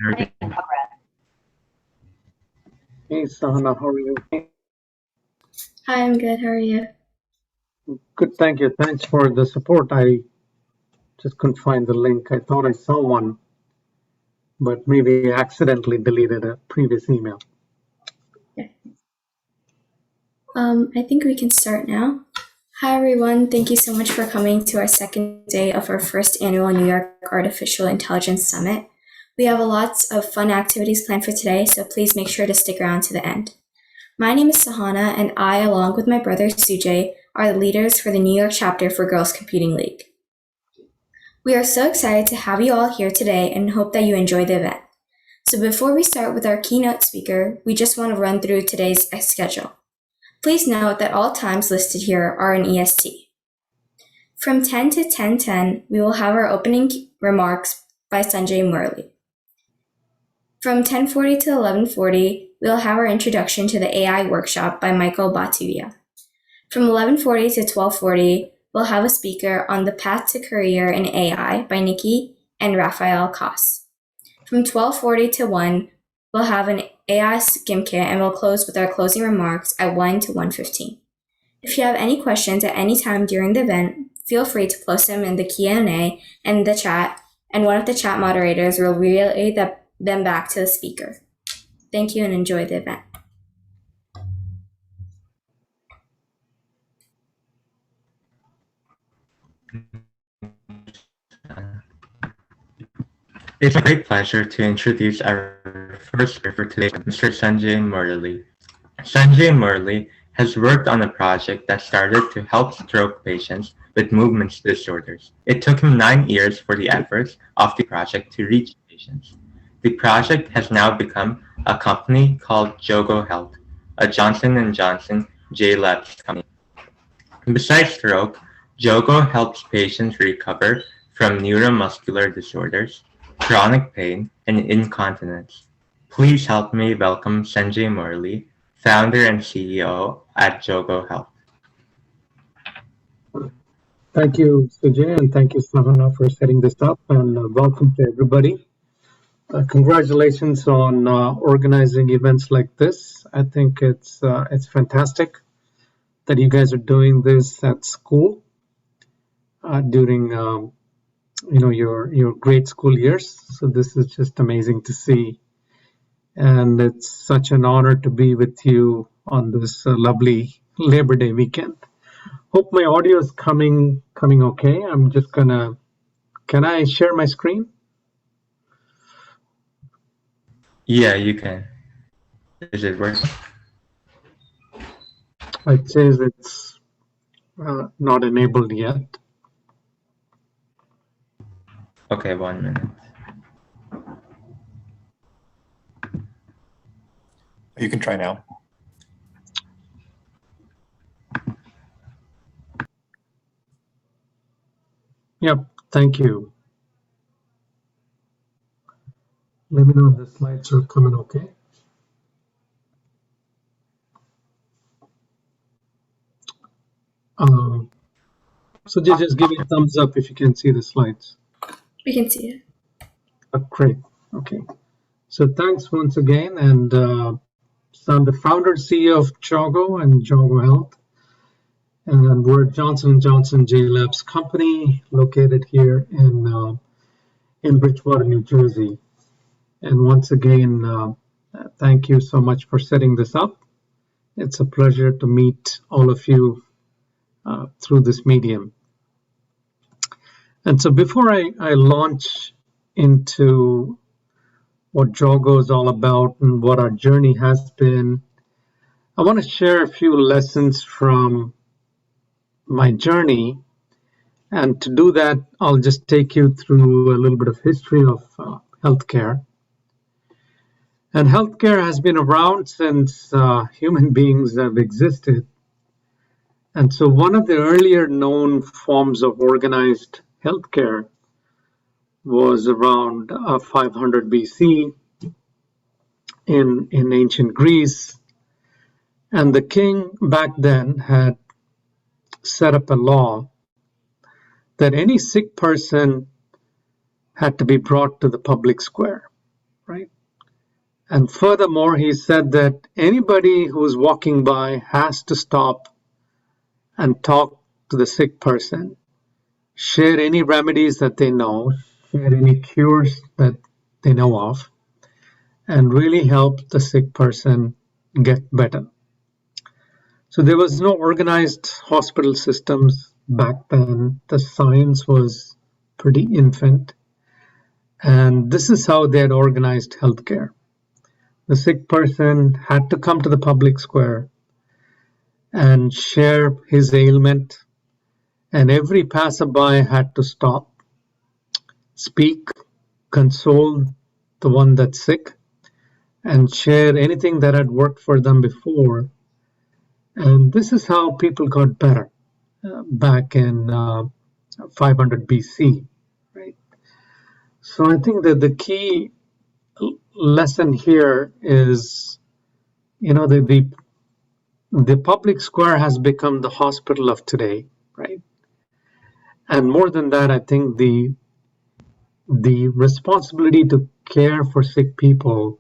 Very good. Hey, Sahana, how are you? Hi, I'm good. How are you? Good, thank you. Thanks for the support. I just couldn't find the link. I thought I saw one, but maybe I accidentally deleted a previous email. Yeah. I think we can start now. Hi, everyone. Thank you so much for coming to our second day of our first annual New York Artificial Intelligence Summit. We have lots of fun activities planned for today, so please make sure to stick around to the end. My name is Sahana, and I, along with my brother Sujay, are the leaders for the New York chapter for Girls Computing League. We are so excited to have you all here today and hope that you enjoy the event. So before we start with our keynote speaker, we just want to run through today's schedule. Please note that all times listed here are in EST. From 10 to 10:10, we will have our opening remarks by Sanjay Murli. From 10:40 to 11:40, we'll have our introduction to the AI workshop by Michael Batuya. From 11:40 to 12:40, we'll have a speaker on the path to career in AI by Nikki and Raphael Koss. From 12:40 to 1, we'll have an AI skim kit and we'll close with our closing remarks at 1 to 1:15. If you have any questions at any time during the event, feel free to post them in the Q&A and the chat, and one of the chat moderators will relay them back to the speaker. Thank you and enjoy the event. It's a great pleasure to introduce our first speaker for today, Mr. Sanjay Murli. Sanjay Murli has worked on a project that started to help stroke patients with movement disorders. It took him 9 years for the efforts of the project to reach patients. The project has now become a company called Jogo Health, a Johnson & Johnson J-Labs company. Besides stroke, Jogo helps patients recover from neuromuscular disorders, chronic pain, and incontinence. Please help me welcome Sanjay Murli, founder and CEO at Jogo Health. Thank you, Sujay, and thank you, Sahana, for setting this up, and welcome to everybody. Congratulations on organizing events like this. I think it's fantastic that you guys are doing this at school during your great school years. So this is just amazing to see, and it's such an honor to be with you on this lovely Labor Day weekend. Hope my audio is coming okay. I'm just gonna. Can I share my screen? Yeah, you can. Is it working? It says it's not enabled yet. Okay, 1 minute. You can try now. Yep, thank you. Let me know if the slides are coming okay. So just give me a thumbs up if you can see the slides. We can see it. Great. Okay. So thanks once again, and so I'm the founder CEO of Jogo and Jogo Health, and we're a Johnson & Johnson J-Labs company located here in Bridgewater, New Jersey. And once again, thank you so much for setting this up. It's a pleasure to meet all of you through this medium. And so before I launch into what Jogo is all about and what our journey has been, I want to share a few lessons from my journey. And to do that, I'll just take you through a little bit of history of healthcare. And healthcare has been around since human beings have existed. And so one of the earlier known forms of organized healthcare was around 500 BC in ancient Greece. And the king back then had set up a law that any sick person had to be brought to the public square, right? And furthermore, he said that anybody who's walking by has to stop and talk to the sick person, share any remedies that they know, share any cures that they know of, and really help the sick person get better. So there was no organized hospital systems back then. The science was pretty infant. And this is how they had organized healthcare. The sick person had to come to the public square and share his ailment, and every passerby had to stop, speak, console the one that's sick, and share anything that had worked for them before. And this is how people got better back in 500 BC, right? So I think that the key lesson here is, the public square has become the hospital of today, right? And more than that, I think the responsibility to care for sick people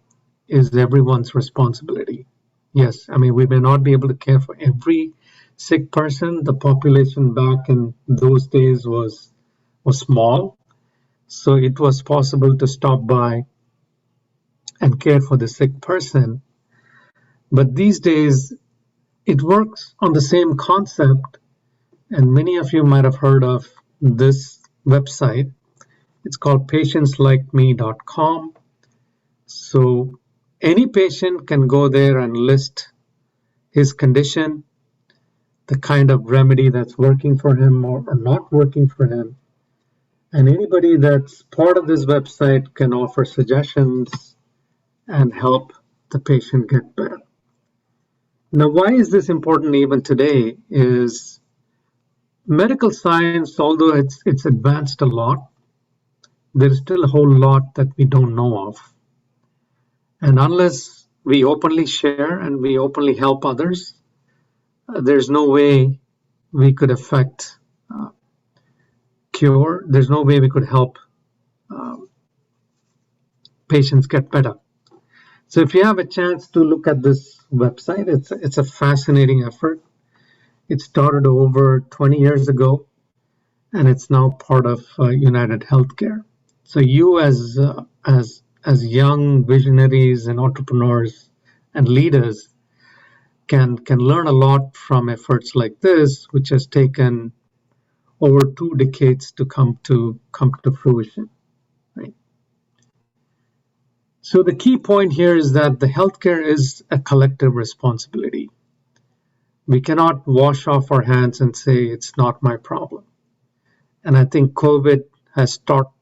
is everyone's responsibility. Yes, I mean, we may not be able to care for every sick person. The population back in those days was small, so it was possible to stop by and care for the sick person. But these days, it works on the same concept, and many of you might have heard of this website. It's called patientslikeme.com. So any patient can go there and list his condition, the kind of remedy that's working for him or not working for him. And anybody that's part of this website can offer suggestions and help the patient get better. Now, why is this important even today is medical science, although it's advanced a lot, there's still a whole lot that we don't know of. And unless we openly share and we openly help others, there's no way we could affect cure. There's no way we could help patients get better. So if you have a chance to look at this website, it's a fascinating effort. It started over 20 years ago, and it's now part of United Healthcare. So you as young visionaries and entrepreneurs and leaders can learn a lot from efforts like this, which has taken over 2 decades to come to fruition. Right? So the key point here is that the healthcare is a collective responsibility. We cannot wash off our hands and say it's not my problem. And I think COVID has taught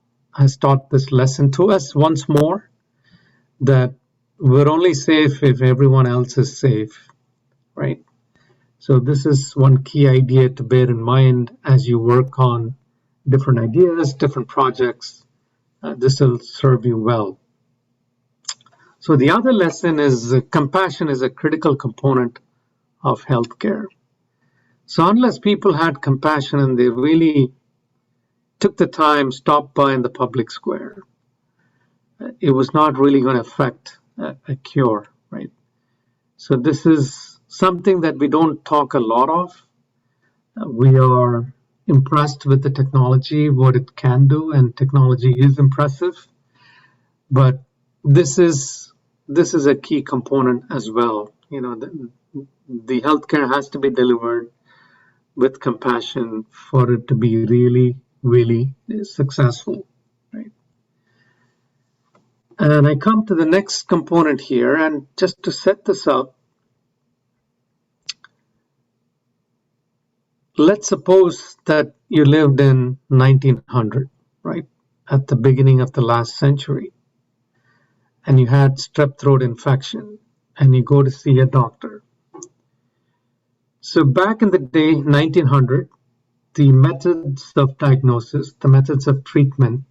this lesson to us once more, that we're only safe if everyone else is safe, right? So this is one key idea to bear in mind as you work on different ideas, different projects. This will serve you well. So the other lesson is compassion is a critical component of healthcare. So unless people had compassion and they really took the time, stopped by in the public square, it was not really going to affect a cure, right? So this is something that we don't talk a lot of. We are impressed with the technology, what it can do, and technology is impressive. But this is a key component as well. The healthcare has to be delivered with compassion for it to be really, really successful, right? And I come to the next component here, and just to set this up, let's suppose that you lived in 1900, right, at the beginning of the last century, and you had strep throat infection, and you go to see a doctor. So back in the day, 1900, the methods of diagnosis, the methods of treatment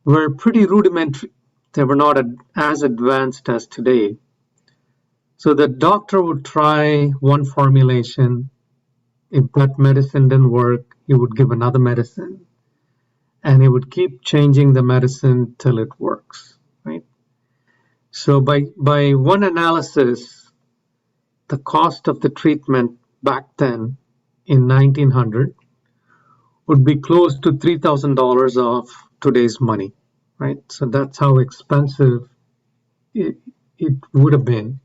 were pretty rudimentary. They were not as advanced as today. So the doctor would try one formulation. If that medicine didn't work, he would give another medicine. and he would keep changing the medicine till it works, right? So by one analysis, the cost of the treatment back then in 1900 would be close to $3,000 of today's money, right? So that's how expensive it would have been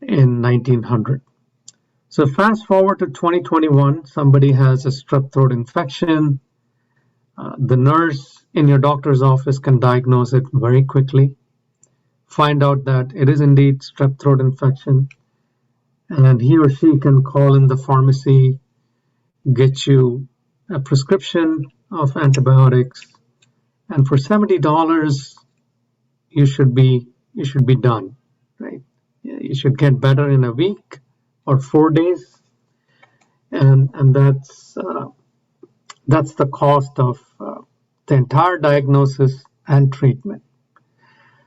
in 1900. So fast forward to 2021, somebody has a strep throat infection. The nurse in your doctor's office can diagnose it very quickly, find out that it is indeed strep throat infection, and he or she can call in the pharmacy, get you a prescription of antibiotics, and for $70 you should be done, right? You should get better in a week or 4 days, and that's the cost of the entire diagnosis and treatment.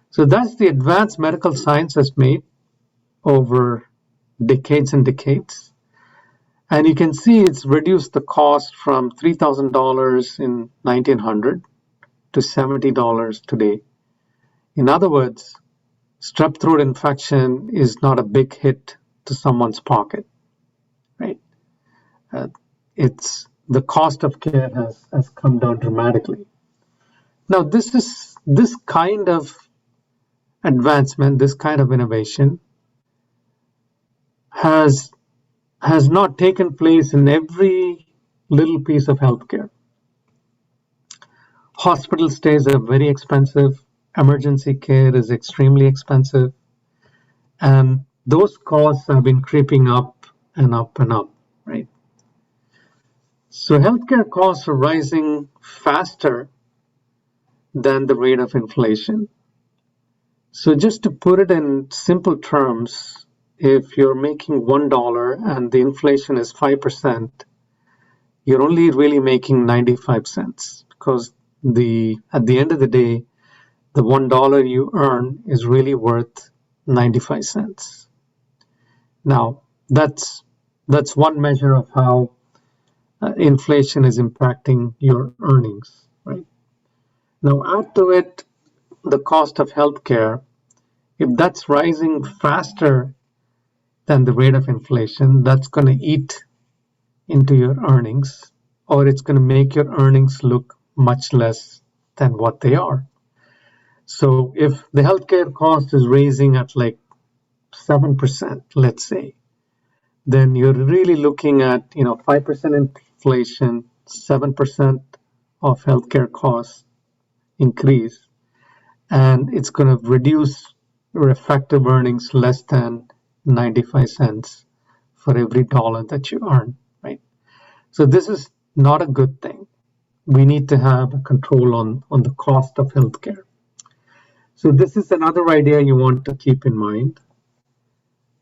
So that's the advance medical science has made over decades and decades. And you can see it's reduced the cost from $3,000 in 1900 to $70 today. In other words, strep throat infection is not a big hit to someone's pocket, right? It's the cost of care has come down dramatically. Now, this kind of advancement, this kind of innovation has not taken place in every little piece of healthcare. Hospital stays are very expensive. Emergency care is extremely expensive. And those costs have been creeping up and up and up, right? So healthcare costs are rising faster than the rate of inflation. So just to put it in simple terms, if you're making $1 and the inflation is 5%, you're only really making 95 cents, because at the end of the day, the $1 you earn is really worth 95 cents. Now, that's one measure of how inflation is impacting your earnings, right? Now, add to it the cost of healthcare. If that's rising faster than the rate of inflation, that's going to eat into your earnings, or it's going to make your earnings look much less than what they are. So if the healthcare cost is raising at like 7%, let's say, then you're really looking at 5% inflation, 7% of healthcare costs increase, and it's going to reduce your effective earnings less than 95 cents for every dollar that you earn, right? So this is not a good thing. We need to have a control on the cost of healthcare. So this is another idea you want to keep in mind.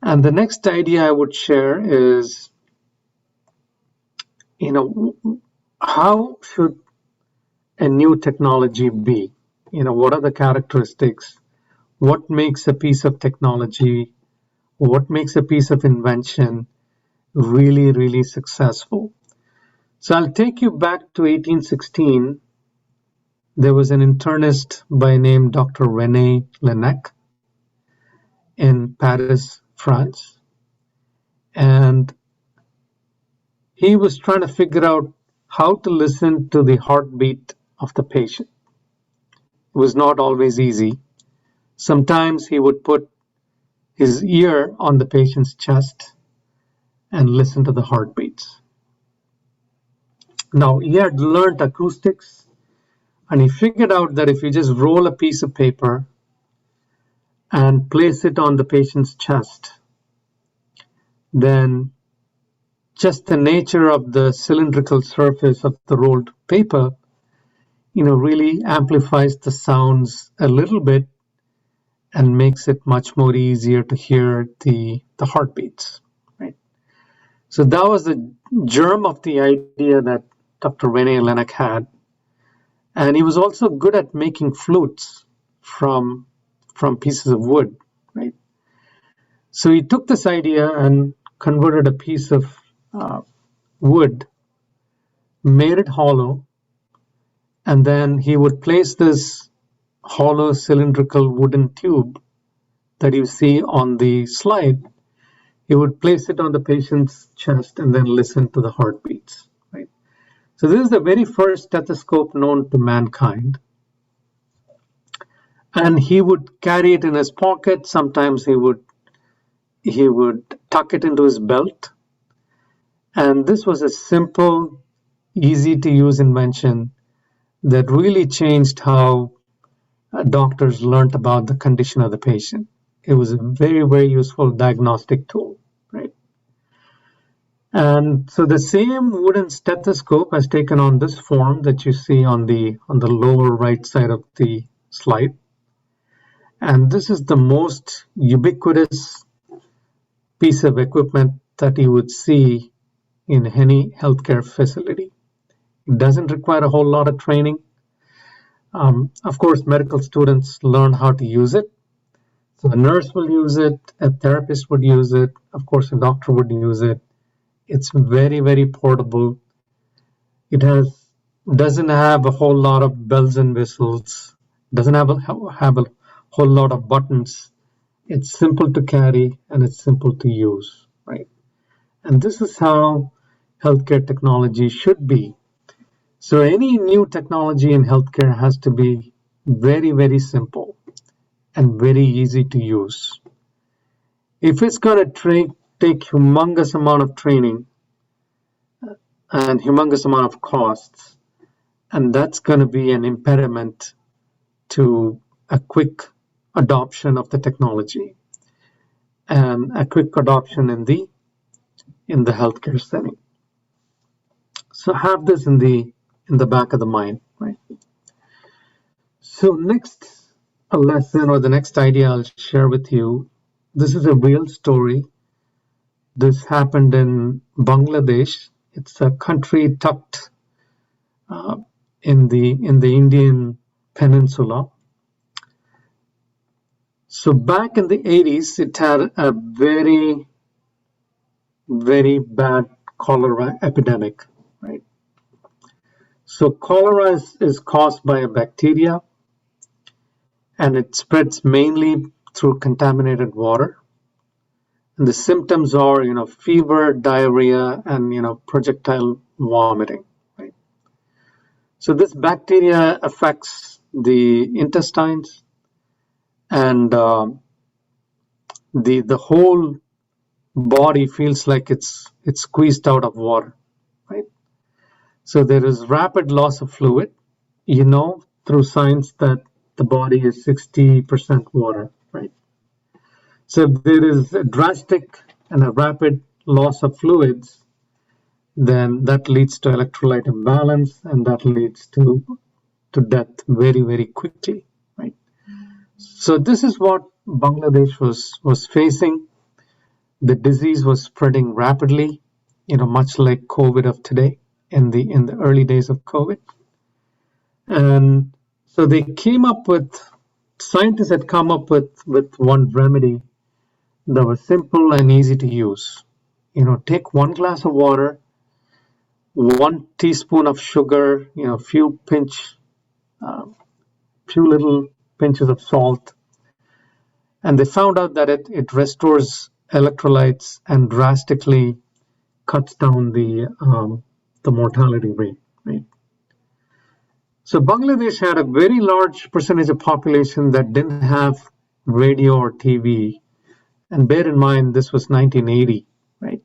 And the next idea I would share is, how should a new technology be? What are the characteristics? What makes a piece of technology, what makes a piece of invention really, really successful? So I'll take you back to 1816. There was an internist by name Dr. René Laennec in Paris, France. And he was trying to figure out how to listen to the heartbeat of the patient. It was not always easy. Sometimes he would put his ear on the patient's chest and listen to the heartbeats. Now, he had learned acoustics, and he figured out that if you just roll a piece of paper and place it on the patient's chest, then just the nature of the cylindrical surface of the rolled paper, really amplifies the sounds a little bit and makes it much more easier to hear the heartbeats, right? So that was the germ of the idea that Dr. René Laennec had. And he was also good at making flutes from pieces of wood, right? So he took this idea and converted a piece of wood, made it hollow, And then he would place this hollow cylindrical wooden tube that you see on the slide. He would place it on the patient's chest and then listen to the heartbeats. Right? So this is the very first stethoscope known to mankind. And he would carry it in his pocket. Sometimes he would tuck it into his belt. And this was a simple, easy to use invention that really changed how doctors learned about the condition of the patient. It was a very, very useful diagnostic tool, right? And so the same wooden stethoscope has taken on this form that you see on the lower right side of the slide. And this is the most ubiquitous piece of equipment that you would see in any healthcare facility. It doesn't require a whole lot of training. Of course, medical students learn how to use it. So a nurse will use it, a therapist would use it, of course, a doctor would use it. It's very, very portable. It doesn't have a whole lot of bells and whistles, doesn't have a whole lot of buttons. It's simple to carry and it's simple to use, right? And this is how healthcare technology should be. So any new technology in healthcare has to be very, very simple and very easy to use. If it's going to take humongous amount of training and humongous amount of costs, and that's going to be an impediment to a quick adoption of the technology and a quick adoption in the healthcare setting. So have this in the back of the mind, right? So next lesson or the next idea I'll share with you, this is a real story. This happened in Bangladesh. It's a country tucked in the Indian peninsula. So back in the 80s, it had a very, very bad cholera epidemic, right? So cholera is caused by a bacteria, and it spreads mainly through contaminated water. And the symptoms are, fever, diarrhea, and, projectile vomiting, right? So this bacteria affects the intestines, and the whole body feels like it's squeezed out of water, right? So there is rapid loss of fluid. Through science that the body is 60% water, right? So if there is a drastic and a rapid loss of fluids, then that leads to electrolyte imbalance, and that leads to death very, very quickly, right? So this is what Bangladesh was facing. The disease was spreading rapidly, much like COVID of today in the early days of COVID. And so scientists had come up with one remedy that was simple and easy to use. Take 1 glass of water, 1 teaspoon of sugar, few little pinches of salt. And they found out that it restores electrolytes and drastically cuts down the mortality rate, right? So Bangladesh had a very large percentage of population that didn't have radio or TV. And bear in mind, this was 1980, right?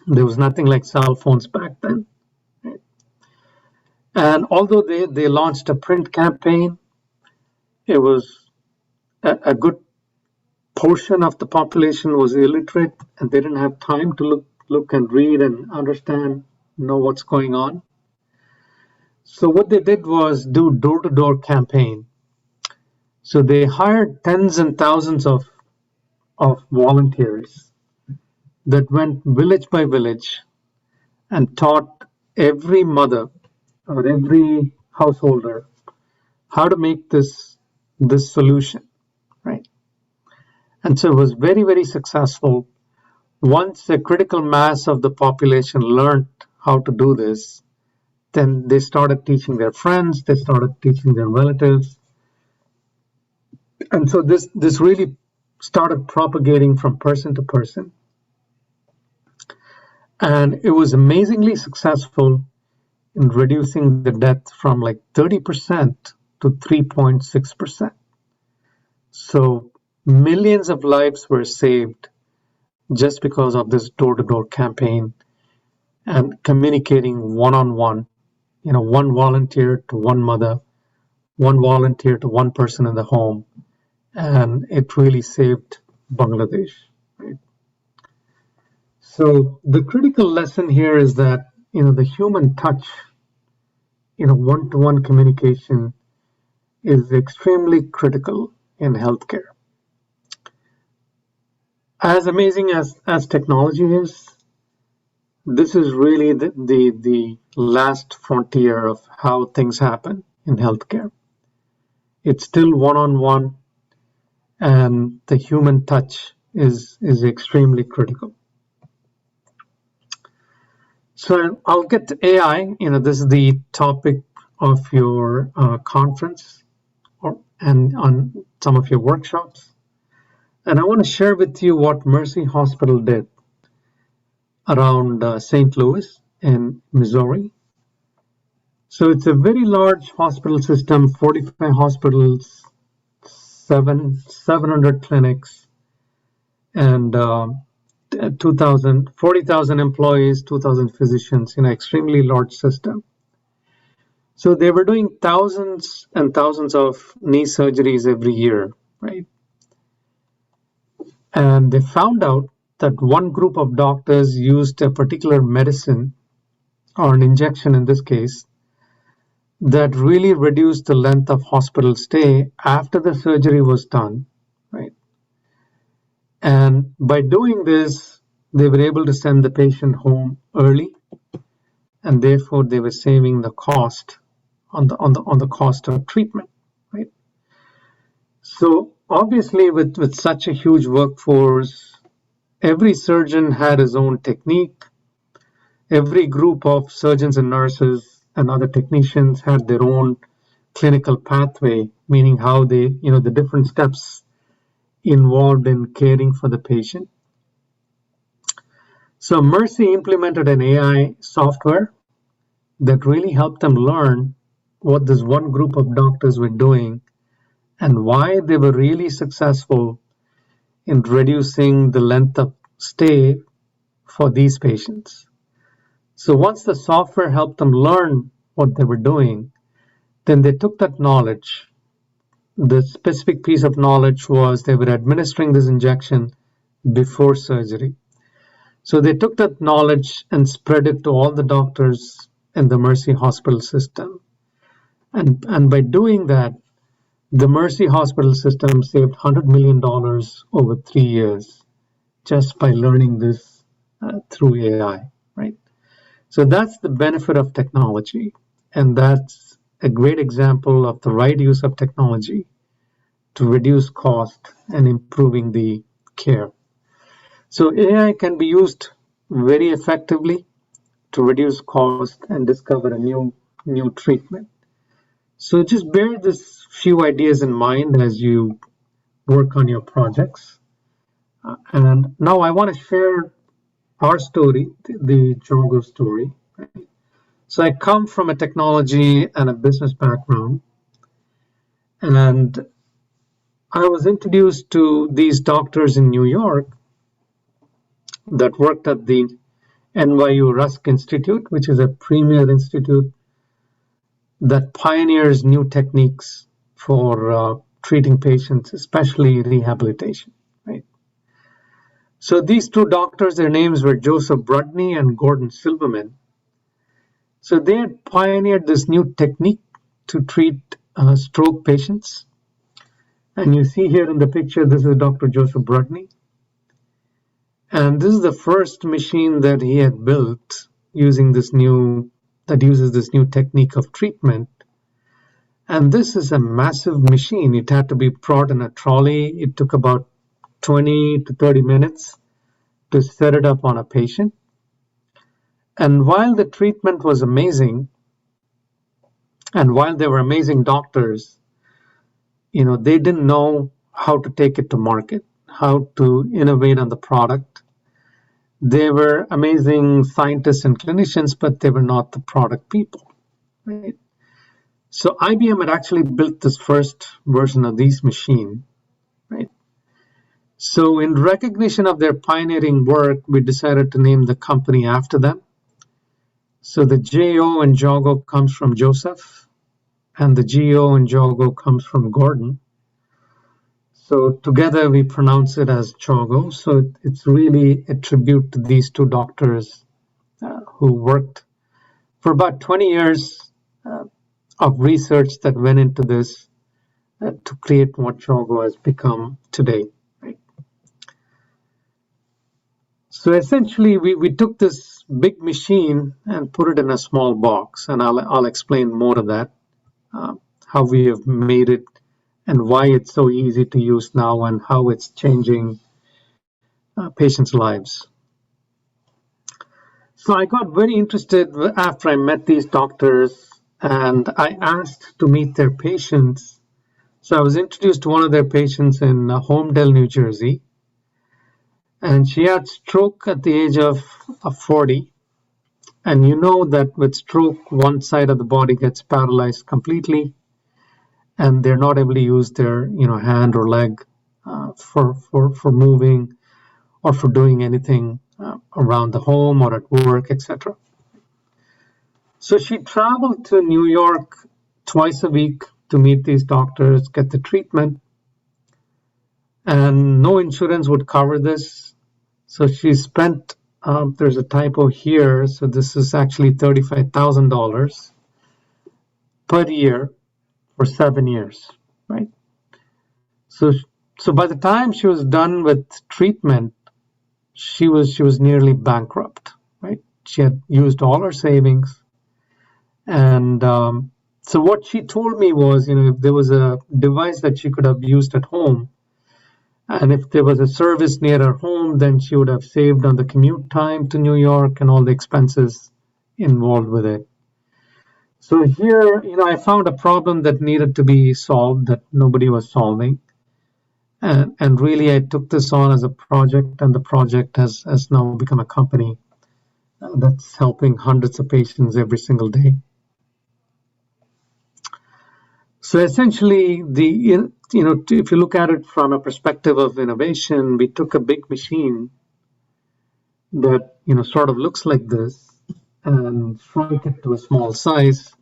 There was nothing like cell phones back then, right? And although they launched a print campaign, it was a good portion of the population was illiterate, and they didn't have time to look and read and understand, know what's going on. So what they did was do door-to-door campaign. So they hired tens and thousands of volunteers that went village by village and taught every mother or every householder how to make this solution, right? And so it was very, very successful. Once a critical mass of the population learned how to do this, then they started teaching their friends, they started teaching their relatives. And so this really started propagating from person to person. And it was amazingly successful in reducing the death from like 30% to 3.6%. So millions of lives were saved just because of this door-to-door campaign and communicating one-on-one, one volunteer to one mother, one volunteer to one person in the home, and it really saved Bangladesh. Right? So the critical lesson here is that the human touch, one-to-one communication is extremely critical in healthcare. As amazing as technology is, this is really the last frontier of how things happen in healthcare. It's still one-on-one, and the human touch is extremely critical. So I'll get to AI. This is the topic of your conference and on some of your workshops. And I want to share with you what Mercy Hospital did around St. Louis in Missouri. So it's a very large hospital system, 45 hospitals, 700 clinics, and 40,000 employees, 2,000 physicians, extremely large system. So they were doing thousands and thousands of knee surgeries every year, right? And they found out that one group of doctors used a particular medicine, or an injection in this case, that really reduced the length of hospital stay after the surgery was done, right? And by doing this, they were able to send the patient home early, and therefore they were saving the cost on the cost of treatment, right? So obviously, with such a huge workforce, every surgeon had his own technique. Every group of surgeons and nurses and other technicians had their own clinical pathway, meaning how they, the different steps involved in caring for the patient. So Mercy implemented an AI software that really helped them learn what this one group of doctors were doing and why they were really successful in reducing the length of stay for these patients. So once the software helped them learn what they were doing, then they took that knowledge. The specific piece of knowledge was they were administering this injection before surgery. So they took that knowledge and spread it to all the doctors in the Mercy Hospital system. And by doing that, the Mercy Hospital system saved $100 million over 3 years just by learning this through AI, right? So that's the benefit of technology. And that's a great example of the right use of technology to reduce cost and improving the care. So AI can be used very effectively to reduce cost and discover a new treatment. So just bear this few ideas in mind as you work on your projects. And now I want to share our story, the Jogo story. So I come from a technology and a business background, and I was introduced to these doctors in New York that worked at the NYU Rusk Institute, which is a premier institute that pioneers new techniques for treating patients, especially rehabilitation, right? So these two doctors, their names were Joseph Brudney and Gordon Silverman. So they had pioneered this new technique to treat stroke patients. And you see here in the picture, this is Dr. Joseph Brudney. And this is the first machine that he had built using this that uses this new technique of treatment. And this is a massive machine. It had to be brought in a trolley. It took about 20 to 30 minutes to set it up on a patient. And while the treatment was amazing, And while they were amazing doctors, they didn't know how to take it to market, how to innovate on the product. They were amazing scientists and clinicians, but they were not the product people, right? So IBM had actually built this first version of these machines, right? So in recognition of their pioneering work, we decided to name the company after them. So the JO in Jogo comes from Joseph, and the GO in Jogo comes from Gordon. So together we pronounce it as Jogo. So it's really a tribute to these two doctors who worked for about 20 years of research that went into this to create what Jogo has become today. Right? So essentially, we took this big machine and put it in a small box, and I'll explain more of that, how we have made it and why it's so easy to use now and how it's changing patients' lives. So I got very interested after I met these doctors, and I asked to meet their patients. So I was introduced to one of their patients in Homedale, New Jersey, and she had stroke at the age of 40. And you know that with stroke, one side of the body gets paralyzed completely, and they're not able to use their hand or leg for moving or for doing anything around the home or at work, etc. So she traveled to New York twice a week to meet these doctors, get the treatment, and no insurance would cover this. So she spent, there's a typo here, so this is actually $35,000 per year for 7 years, right? So by the time she was done with treatment, she was nearly bankrupt, right? She had used all her savings, and so what she told me was, if there was a device that she could have used at home, and if there was a service near her home, then she would have saved on the commute time to New York and all the expenses involved with it. So here, I found a problem that needed to be solved that nobody was solving. And really, I took this on as a project, and the project has now become a company that's helping hundreds of patients every single day. So essentially, if you look at it from a perspective of innovation, we took a big machine that sort of looks like this and shrunk it to a small size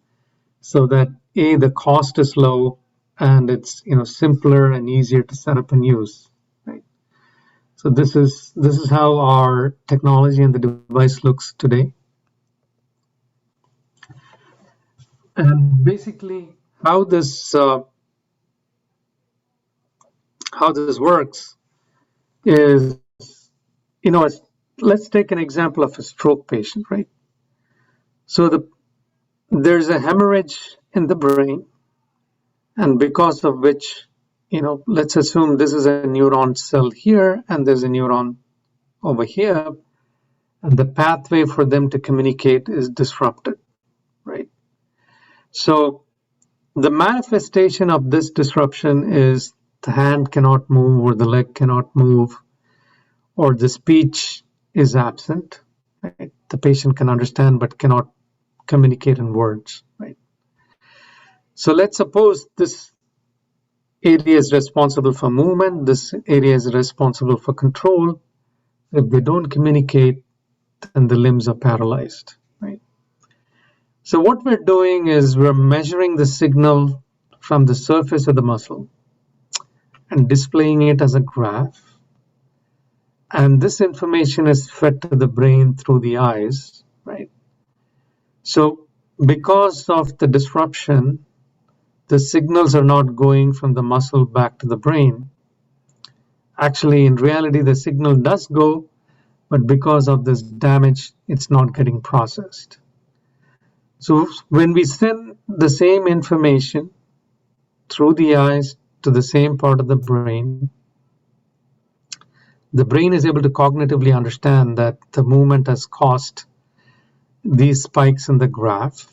so that the cost is low and it's simpler and easier to set up and use. Right? So this is how our technology and the device looks today. And basically, how this works is, let's take an example of a stroke patient, right? So there's a hemorrhage in the brain, and because of which, let's assume this is a neuron cell here, and there's a neuron over here, and the pathway for them to communicate is disrupted, right? So the manifestation of this disruption is the hand cannot move, or the leg cannot move, or the speech is absent. Right? The patient can understand but cannot communicate in words. Right? So let's suppose this area is responsible for movement, this area is responsible for control. If they don't communicate, then the limbs are paralyzed. Right? So what we're doing is we're measuring the signal from the surface of the muscle and displaying it as a graph. And this information is fed to the brain through the eyes, right? So because of the disruption, the signals are not going from the muscle back to the brain. Actually, in reality, the signal does go, but because of this damage, it's not getting processed. So when we send the same information through the eyes to the same part of the brain, the brain is able to cognitively understand that the movement has caused these spikes in the graph.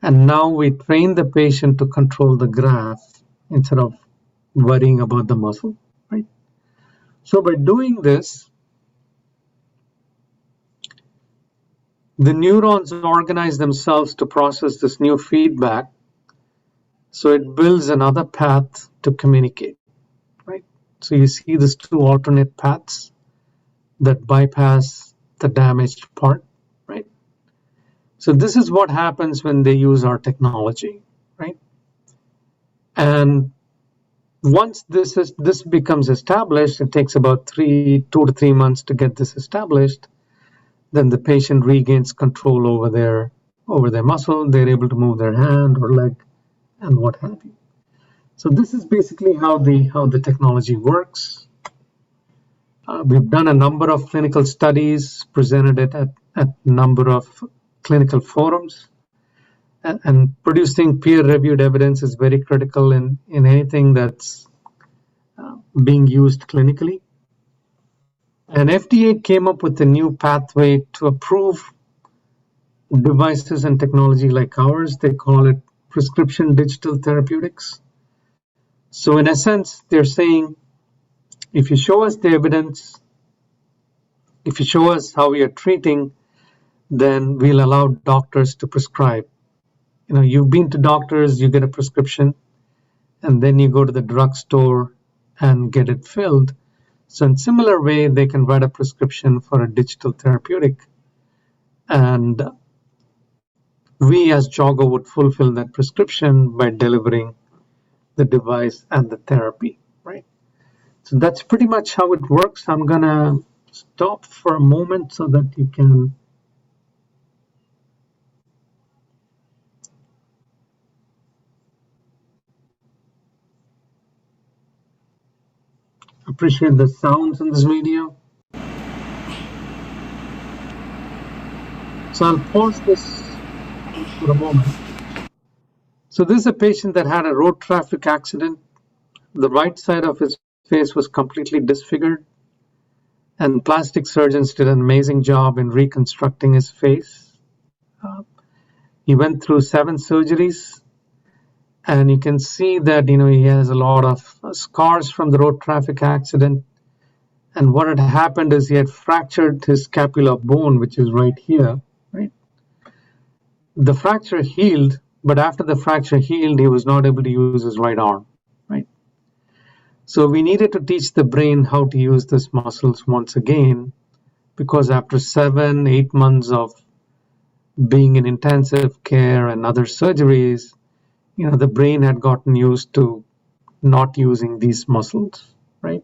And now we train the patient to control the graph instead of worrying about the muscle, right? So by doing this, the neurons organize themselves to process this new feedback. So it builds another path to communicate, right? So you see these two alternate paths that bypass the damaged part, right? So this is what happens when they use our technology, right? And once this becomes established, it takes about 2 to 3 months to get this established. Then the patient regains control over their muscle. They're able to move their hand or leg and what have you. So this is basically how the technology works. We've done a number of clinical studies, presented it at a number of clinical forums, and producing peer-reviewed evidence is very critical in anything that's being used clinically. And FDA came up with a new pathway to approve devices and technology like ours. They call it prescription digital therapeutics. So in essence, they're saying, if you show us the evidence, if you show us how we are treating, then we'll allow doctors to prescribe. You've been to doctors, you get a prescription, and then you go to the drugstore and get it filled. So in similar way, they can write a prescription for a digital therapeutic. And we as Jogo would fulfill that prescription by delivering the device and the therapy, right? So that's pretty much how it works. I'm gonna stop for a moment so that you can appreciate the sounds in this video. So I'll pause this for a moment. So this is a patient that had a road traffic accident. The right side of his face was completely disfigured, and plastic surgeons did an amazing job in reconstructing his face. He went through 7 surgeries, and you can see that he has a lot of scars from the road traffic accident. And what had happened is he had fractured his scapular bone, which is right here, right? The fracture healed, but after the fracture healed, he was not able to use his right arm, right? So we needed to teach the brain how to use these muscles once again, because after 7-8 months of being in intensive care and other surgeries, the brain had gotten used to not using these muscles, right?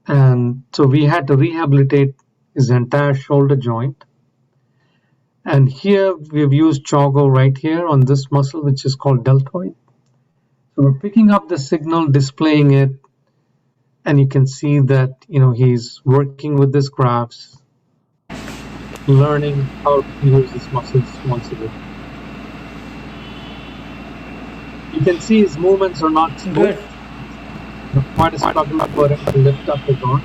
And so we had to rehabilitate his entire shoulder joint. And here we've used Jogo right here on this muscle, which is called deltoid. So we're picking up the signal, displaying it, and you can see that he's working with these graphs, learning how to use his muscles once again. You can see his movements are not smooth. Quite a struggle for him to lift up his arm.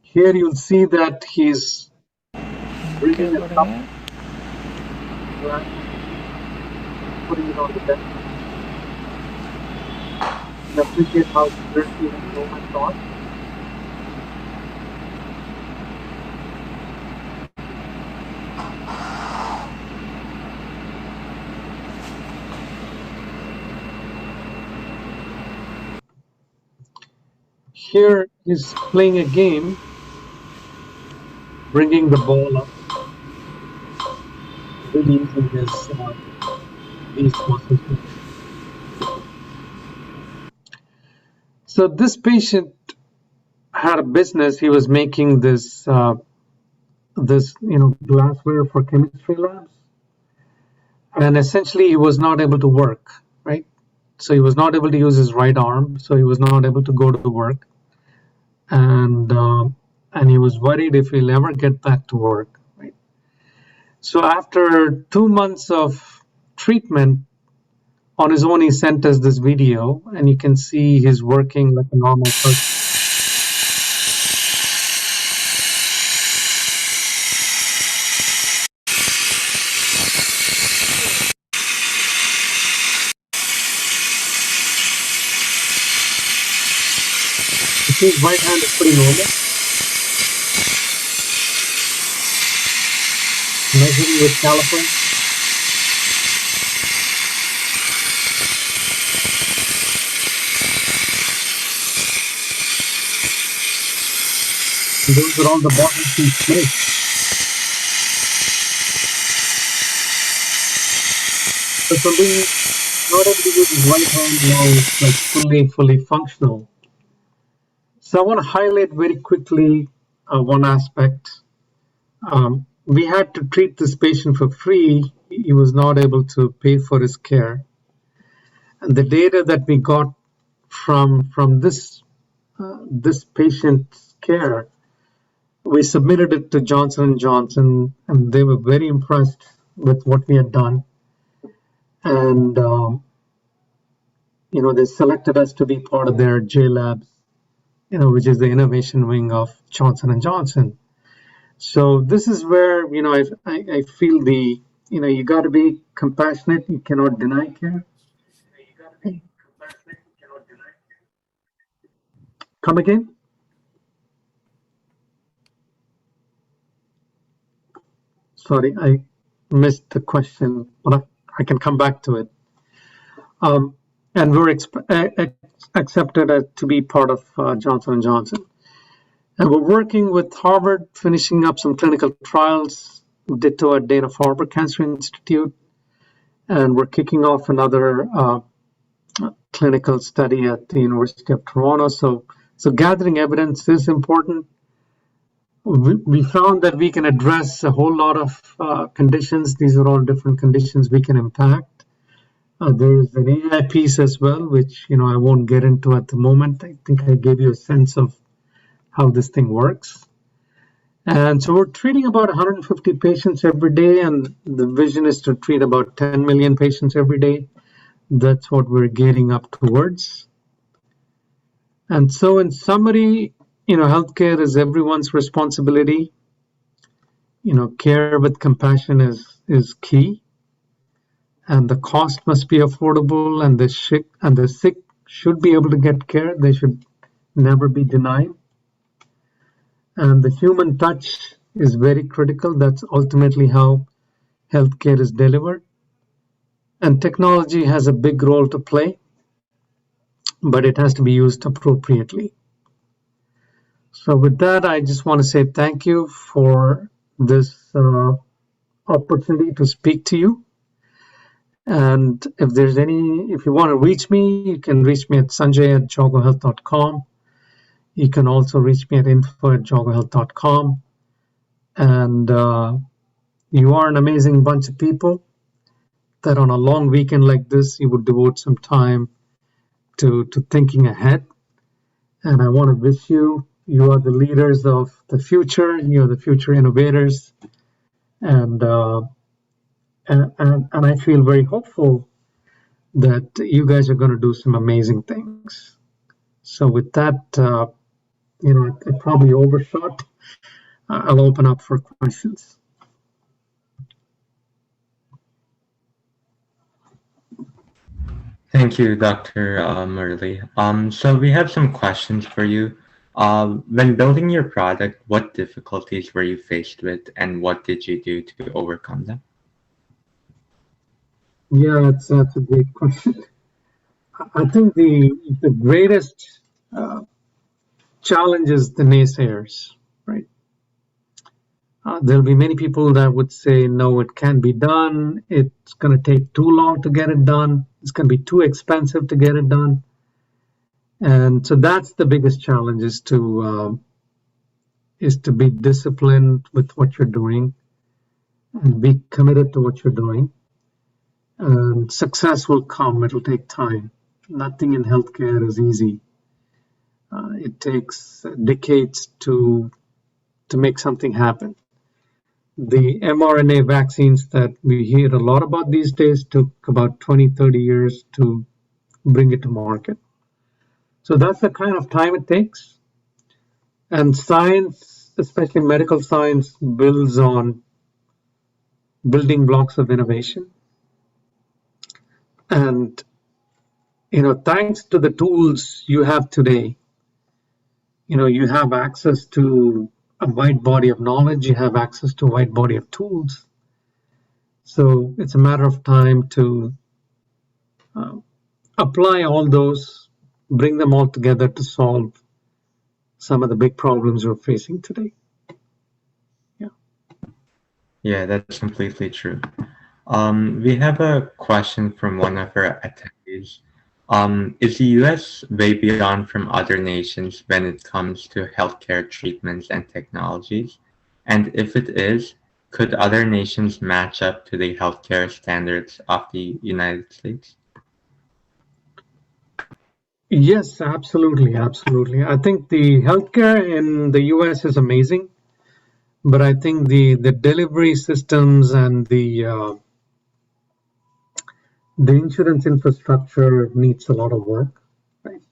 Here you'll see that he's bringing it up, putting it on the desk. And appreciate how clearly his movements are. Here he's playing a game, bringing the ball up, really using these muscles. So this patient had a business. He was making this glassware for chemistry labs, and essentially he was not able to work, right? So he was not able to use his right arm, so he was not able to go to work. And he was worried if he'll ever get back to work, right? So after 2 months of treatment, on his own, he sent us this video, and you can see he's working like a normal person. his right hand is pretty normal. Measuring with caliper. And those are all the buttons he's placed. So somebody not able to use his right hand now is like fully functional. So I want to highlight very quickly one aspect. We had to treat this patient for free. He was not able to pay for his care. And the data that we got from this patient's care, we submitted it to Johnson & Johnson, and they were very impressed with what we had done. And, they selected us to be part of their JLabs, which is the innovation wing of Johnson & Johnson. So this is where, I feel you got to be compassionate. You cannot deny care. Come again? Sorry, I missed the question, but I can come back to it. And we're accepted to be part of Johnson & Johnson. And we're working with Harvard, finishing up some clinical trials, ditto at Dana-Farber Cancer Institute, and we're kicking off another clinical study at the University of Toronto. So gathering evidence is important. We found that we can address a whole lot of conditions. These are all different conditions we can impact. There's an AI piece as well, which I won't get into at the moment. I think I gave you a sense of how this thing works. And so we're treating about 150 patients every day, and the vision is to treat about 10 million patients every day. That's what we're gearing up towards. And so in summary, healthcare is everyone's responsibility. Care with compassion is key. And the cost must be affordable, and the sick should be able to get care. They should never be denied. And the human touch is very critical. That's ultimately how healthcare is delivered. And technology has a big role to play, but it has to be used appropriately. So with that, I just want to say thank you for this opportunity to speak to you. And if you want to reach me, you can reach me at sanjay@jogohealth.com. You can also reach me at info@jogohealth.com. And you are an amazing bunch of people that on a long weekend like this, you would devote some time to thinking ahead. And I want to wish you are the leaders of the future. You're the future innovators. And I feel very hopeful that you guys are going to do some amazing things. So with that, I probably overshot. I'll open up for questions. Thank you, Dr. Murli. So we have some questions for you. When building your product, what difficulties were you faced with, and what did you do to overcome them? Yeah, that's a great question. I think the greatest challenge is the naysayers, right? There'll be many people that would say, no, it can't be done. It's going to take too long to get it done. It's going to be too expensive to get it done. And so that's the biggest challenge, is to be disciplined with what you're doing and be committed to what you're doing. And success will come. It'll take time. Nothing in healthcare is easy. It takes decades to make something happen. The mRNA vaccines that we hear a lot about these days took about 20, 30 years to bring it to market. So that's the kind of time it takes. And science, especially medical science, builds on building blocks of innovation. And, thanks to the tools you have today, you have access to a wide body of knowledge, you have access to a wide body of tools. So it's a matter of time to apply all those, bring them all together to solve some of the big problems we're facing today. Yeah, that's completely true. We have a question from one of our attendees. Is the US way beyond from other nations when it comes to healthcare treatments and technologies? And if it is, could other nations match up to the healthcare standards of the United States? Yes, absolutely. I think the healthcare in the US is amazing, but I think the delivery systems and the insurance infrastructure needs a lot of work. Right?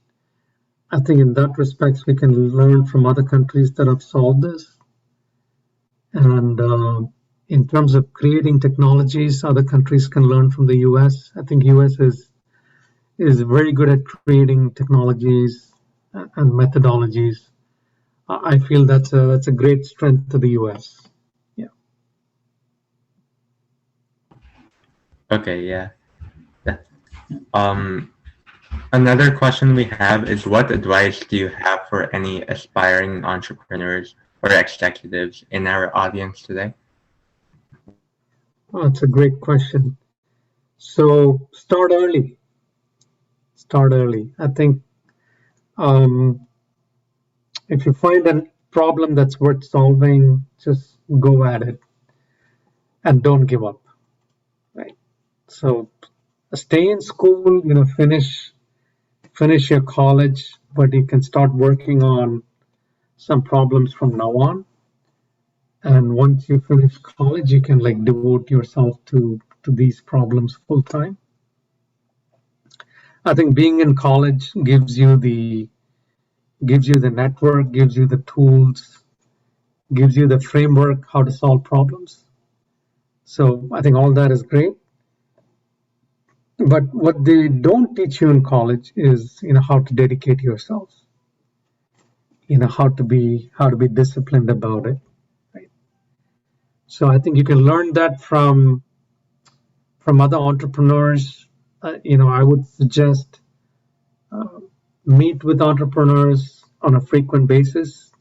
I think in that respect, we can learn from other countries that have solved this. And in terms of creating technologies, other countries can learn from the US. I think US is very good at creating technologies and methodologies. I feel that's a great strength to the US. Yeah. Okay, yeah. Another question we have is, what advice do you have for any aspiring entrepreneurs or executives in our audience today? Oh, it's a great question. So start early. I think if you find a problem that's worth solving, just go at it and don't give up. Right. So stay in school, finish your college, but you can start working on some problems from now on. And once you finish college, you can devote yourself to these problems full time. I think being in college gives you the network, gives you the tools, gives you the framework how to solve problems. So I think all that is great. But what they don't teach you in college is how to dedicate yourself, how to be disciplined about it. Right? So I think you can learn that from other entrepreneurs. I would suggest meet with entrepreneurs on a frequent basis.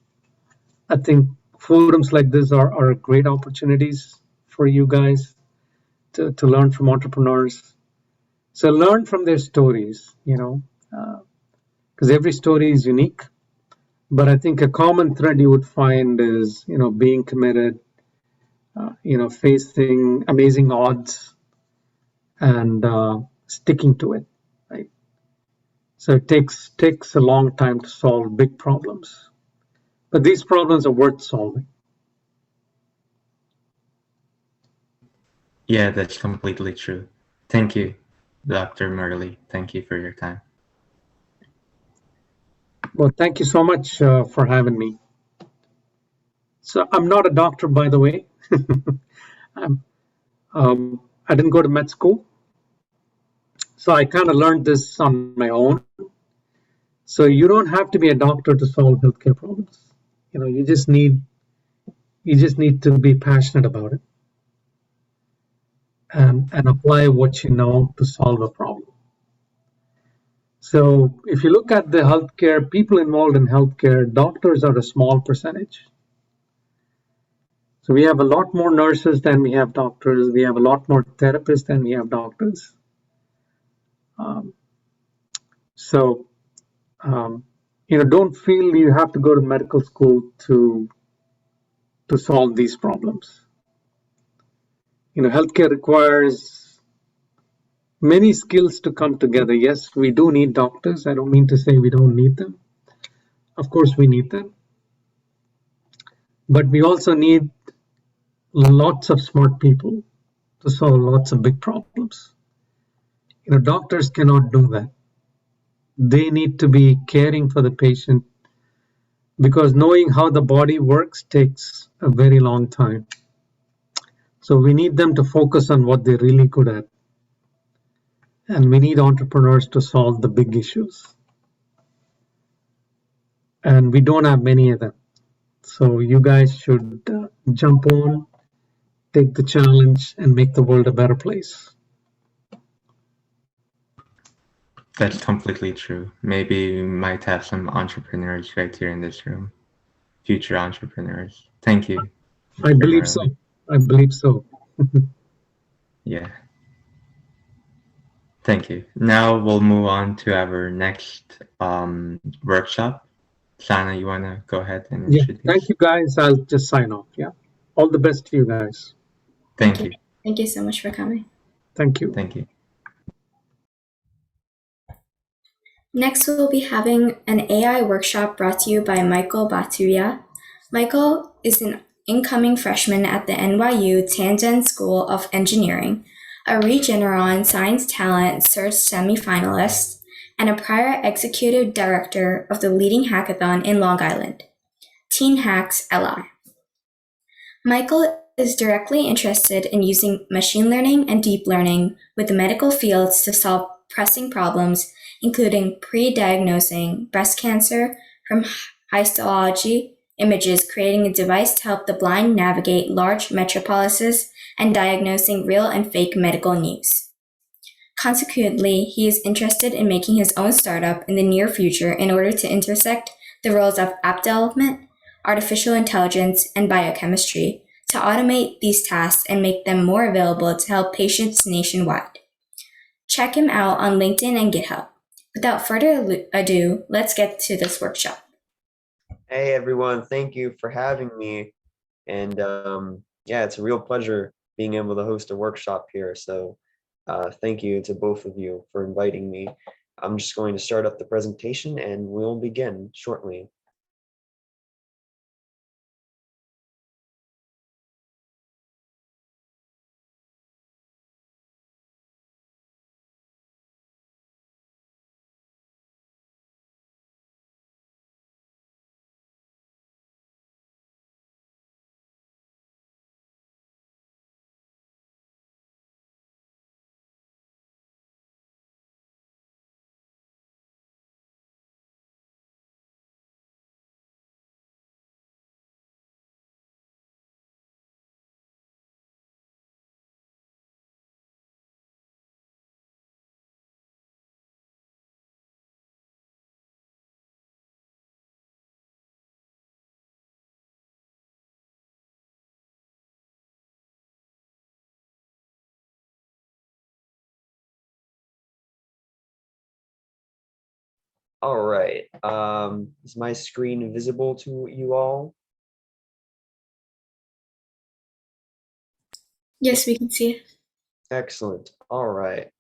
I think forums like this are great opportunities for you guys to learn from entrepreneurs. So learn from their stories, because every story is unique. But I think a common thread you would find is, being committed, facing amazing odds and sticking to it, right? So it takes a long time to solve big problems, but these problems are worth solving. Yeah, that's completely true. Thank you, Dr. Murli. Thank you for your time. Well, thank you so much for having me. So I'm not a doctor, by the way. I didn't go to med school. So I kind of learned this on my own. So you don't have to be a doctor to solve healthcare problems. You just need to be passionate about it and apply what you know to solve a problem. So if you look at the healthcare, people involved in healthcare, doctors are a small percentage. So we have a lot more nurses than we have doctors. We have a lot more therapists than we have doctors. Don't feel you have to go to medical school to solve these problems. Healthcare requires many skills to come together. Yes, we do need doctors. I don't mean to say we don't need them. Of course, we need them. But we also need lots of smart people to solve lots of big problems. Doctors cannot do that. They need to be caring for the patient because knowing how the body works takes a very long time. So we need them to focus on what they're really good at. And we need entrepreneurs to solve the big issues. and we don't have many of them. So you guys should jump on, take the challenge, and make the world a better place. That's completely true. Maybe we might have some entrepreneurs right here in this room, future entrepreneurs. Thank you. I believe so. I believe so. Yeah. Thank you. Now we'll move on to our next workshop. Sana, you want to go ahead and Yeah. introduce? Thank you, guys. I'll just sign off. Yeah. All the best to you guys. Thank you. Thank you so much for coming. Thank you. Thank you. Next, we'll be having an AI workshop brought to you by Michael Batuya. Michael is an incoming freshman at the NYU Tandon School of Engineering, a Regeneron Science Talent Search semifinalist, and a prior executive director of the leading hackathon in Long Island, Teen Hacks LI. Michael is directly interested in using machine learning and deep learning with the medical fields to solve pressing problems, including pre-diagnosing breast cancer from histology images, creating a device to help the blind navigate large metropolises, and diagnosing real and fake medical news. Consequently, he is interested in making his own startup in the near future in order to intersect the roles of app development, artificial intelligence, and biochemistry to automate these tasks and make them more available to help patients nationwide. Check him out on LinkedIn and GitHub. Without further ado, let's get to this workshop. Hey everyone, thank you for having me. And yeah, it's a real pleasure being able to host a workshop here. So thank you to both of you for inviting me. I'm just going to start up the presentation and we'll begin shortly. All right, is my screen visible to you all? Yes, we can see it. Excellent, all right.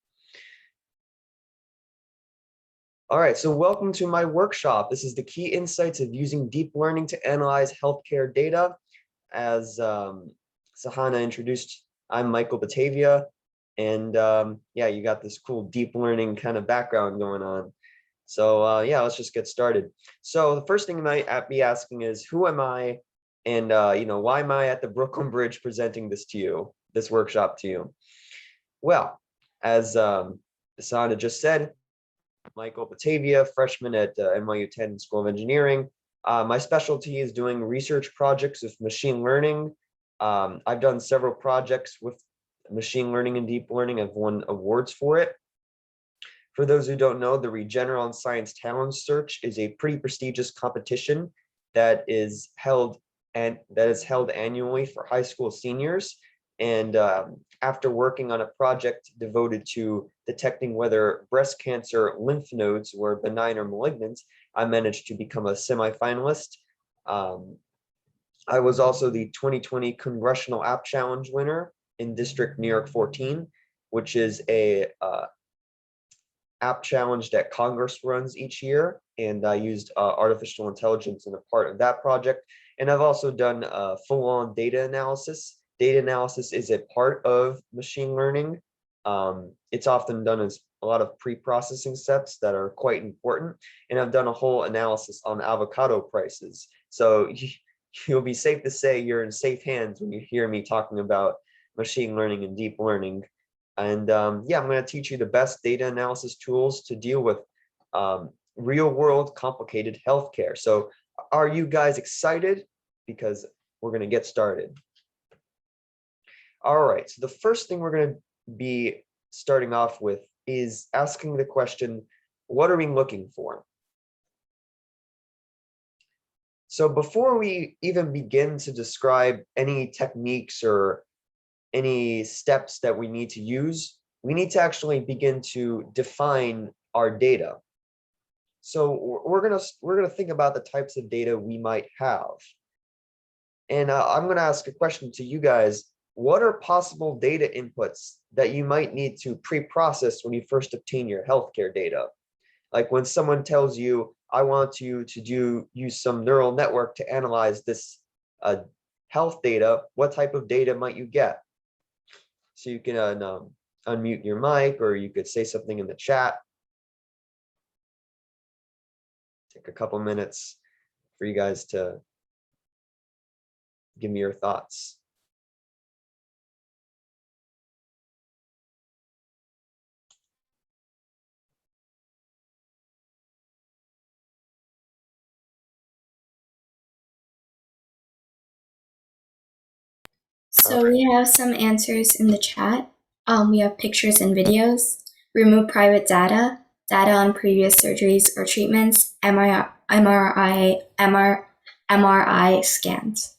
All right, so welcome to my workshop. This is the key insights of using deep learning to analyze healthcare data. As Sahana introduced, I'm Michael Batavia, and yeah, you got this cool deep learning kind of background going on. So yeah, let's just get started. So the first thing you might be asking is, who am I, and you know, why am I at the Brooklyn Bridge presenting this to you, this workshop to you? Well, as Sahana just said, Michael Batavia, freshman at NYU Tandon School of Engineering. My specialty is doing research projects with machine learning. I've done several projects with machine learning and deep learning. I've won awards for it. For those who don't know, the Regeneron Science Talent Search is a pretty prestigious competition that is held annually for high school seniors. And after working on a project devoted to detecting whether breast cancer lymph nodes were benign or malignant, I managed to become a semifinalist. I was also the 2020 Congressional App Challenge winner in District New York 14, which is a app challenge that Congress runs each year. And I used artificial intelligence in a part of that project. And I've also done full-on data analysis. Data analysis is a part of machine learning. It's often done as a lot of pre-processing steps that are quite important. And I've done a whole analysis on avocado prices. So you'll be safe to say you're in safe hands when you hear me talking about machine learning and deep learning. And yeah, I'm going to teach you the best data analysis tools to deal with real world complicated healthcare. So are you guys excited? Because we're going to get started. All right, so the first thing we're going to be starting off with is asking the question, what are we looking for? So before we even begin to describe any techniques or any steps that we need to use, we need to actually begin to define our data. So we're gonna think about the types of data we might have. And I'm gonna ask a question to you guys. What are possible data inputs that you might need to pre-process when you first obtain your healthcare data? Like when someone tells you, I want you to use some neural network to analyze this health data, what type of data might you get? So you can unmute your mic, or you could say something in the chat. Take a couple minutes for you guys to give me your thoughts. So we have some answers in the chat. We have pictures and videos, remove private data, data on previous surgeries or treatments, MRI scans.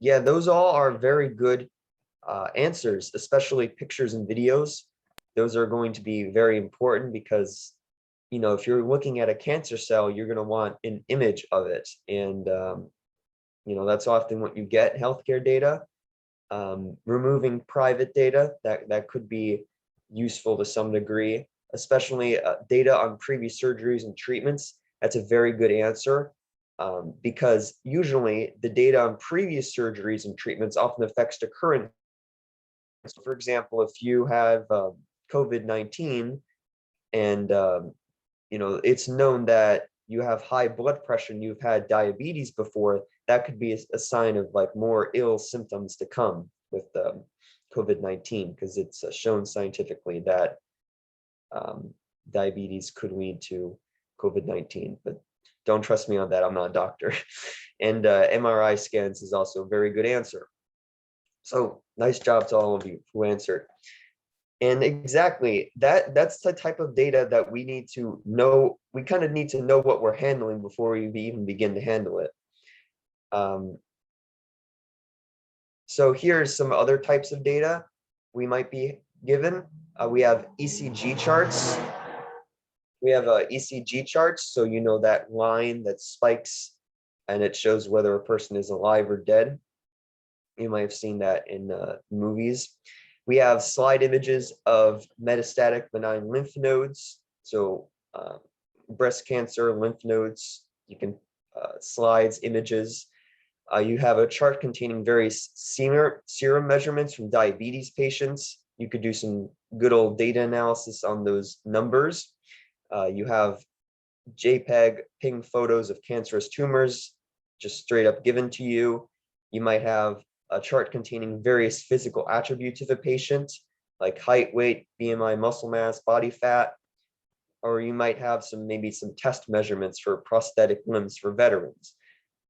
Yeah, those all are very good answers, especially pictures and videos. Those are going to be very important because, you know, if you're looking at a cancer cell, you're going to want an image of it. And, you know, that's often what you get, healthcare data. Removing private data, that could be useful to some degree, especially data on previous surgeries and treatments. That's a very good answer. Because usually the data on previous surgeries and treatments often affects the current. So for example, if you have COVID-19 and you know, it's known that you have high blood pressure and you've had diabetes before, that could be a sign of like more ill symptoms to come with COVID-19, because it's shown scientifically that diabetes could lead to COVID-19, but don't trust me on that. I'm not a doctor. And MRI scans is also a very good answer. So nice job to all of you who answered. And exactly, that's the type of data that we need to know. We kind of need to know what we're handling before we even begin to handle it. So here's some other types of data we might be given. We have ECG charts. We have ECG charts, so you know that line that spikes and it shows whether a person is alive or dead. You might have seen that in movies. We have slide images of metastatic benign lymph nodes. So breast cancer, lymph nodes, you can slides images. You have a chart containing various serum measurements from diabetes patients. You could do some good old data analysis on those numbers. You have JPEG ping photos of cancerous tumors just straight up given to you. You might have a chart containing various physical attributes of a patient, like height, weight, BMI, muscle mass, body fat, or you might have maybe some test measurements for prosthetic limbs for veterans.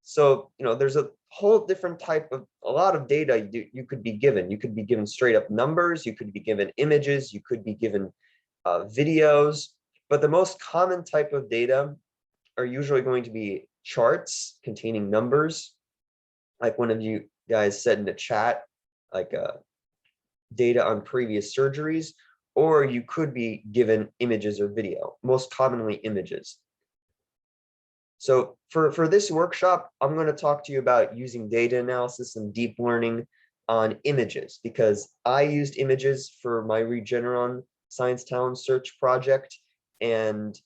So, you know, there's a whole different type of, a lot of data you could be given. You could be given straight up numbers, you could be given images, you could be given videos, but the most common type of data are usually going to be charts containing numbers. Like one of you guys said in the chat, like data on previous surgeries, or you could be given images or video, most commonly images. So for this workshop, I'm going to talk to you about using data analysis and deep learning on images, because I used images for my Regeneron Science Talent Search project. And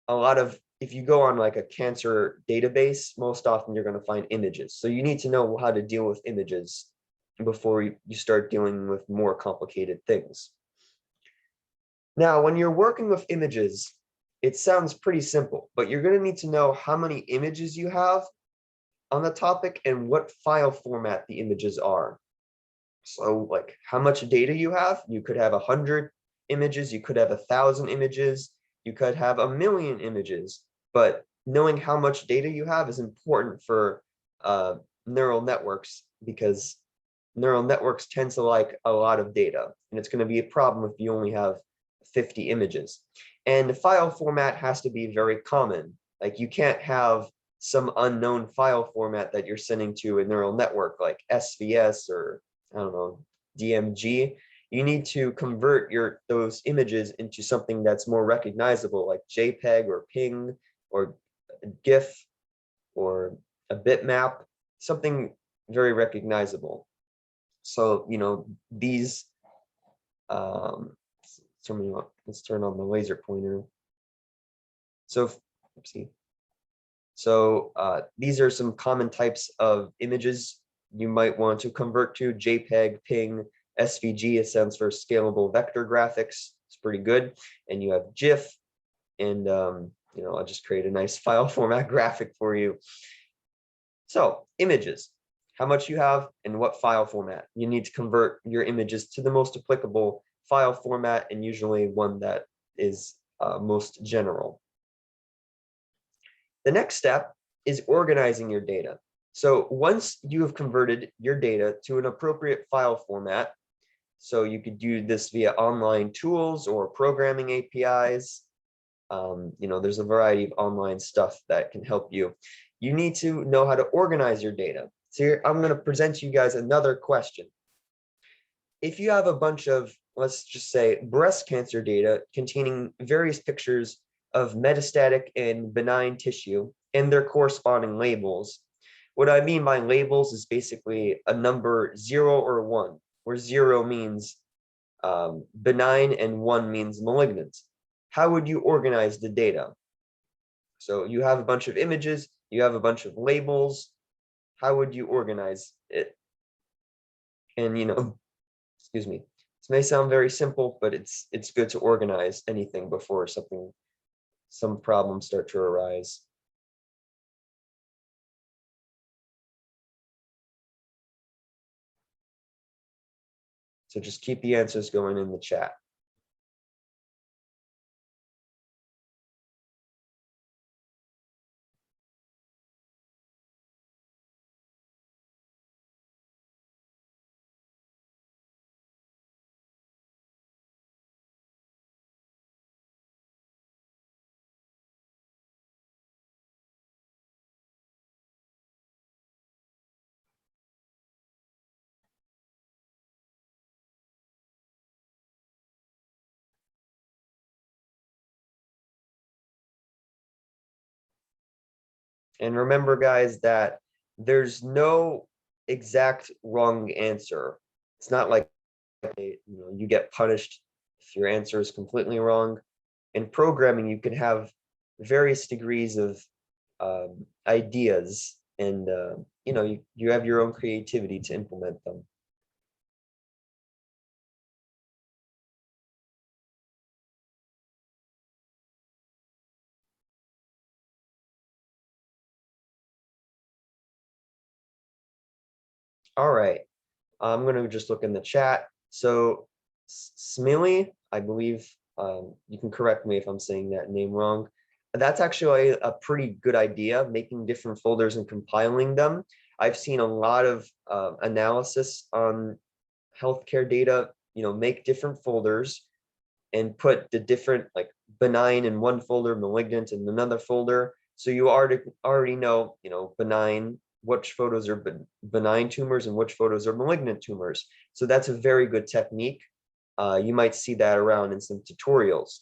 a lot of, if you go on like a cancer database, most often you're going to find images. So you need to know how to deal with images before you start dealing with more complicated things. Now, when you're working with images, it sounds pretty simple, but you're going to need to know how many images you have on the topic and what file format the images are. So like how much data you have, you could have 100 images, you could have 1,000 images, You could have 1,000,000 images, but knowing how much data you have is important for neural networks, because neural networks tend to like a lot of data, and it's going to be a problem if you only have 50 images. And the file format has to be very common. Like, you can't have some unknown file format that you're sending to a neural network like SVS or, I don't know, DMG. You need to convert those images into something that's more recognizable, like JPEG or PNG or GIF or a bitmap, something very recognizable. So, these, let's turn on the laser pointer. So, oopsie. So these are some common types of images you might want to convert to: JPEG, PNG, SVG. It stands for Scalable Vector Graphics. It's pretty good. And you have GIF, and I'll just create a nice file format graphic for you. So images, how much you have and what file format. You need to convert your images to the most applicable file format, and usually one that is most general. The next step is organizing your data. So once you have converted your data to an appropriate file format, so you could do this via online tools or programming APIs. There's a variety of online stuff that can help you. You need to know how to organize your data. So here, I'm going to present to you guys another question. If you have a bunch of, let's just say, breast cancer data containing various pictures of metastatic and benign tissue and their corresponding labels. What I mean by labels is basically a number 0 or 1, where 0 means benign and 1 means malignant. How would you organize the data? So you have a bunch of images, you have a bunch of labels. How would you organize it? And excuse me, this may sound very simple, but it's good to organize anything before some problems start to arise. So just keep the answers going in the chat. And remember, guys, that there's no exact wrong answer. It's not like you get punished if your answer is completely wrong. In programming, you can have various degrees of ideas, and you have your own creativity to implement them. All right, I'm going to just look in the chat. So Smiley, I believe, you can correct me if I'm saying that name wrong. That's actually a pretty good idea, making different folders and compiling them. I've seen a lot of analysis on healthcare data, make different folders and put the different, like, benign in one folder, malignant in another folder. So you already know, benign, which photos are benign tumors and which photos are malignant tumors. So that's a very good technique. You might see that around in some tutorials.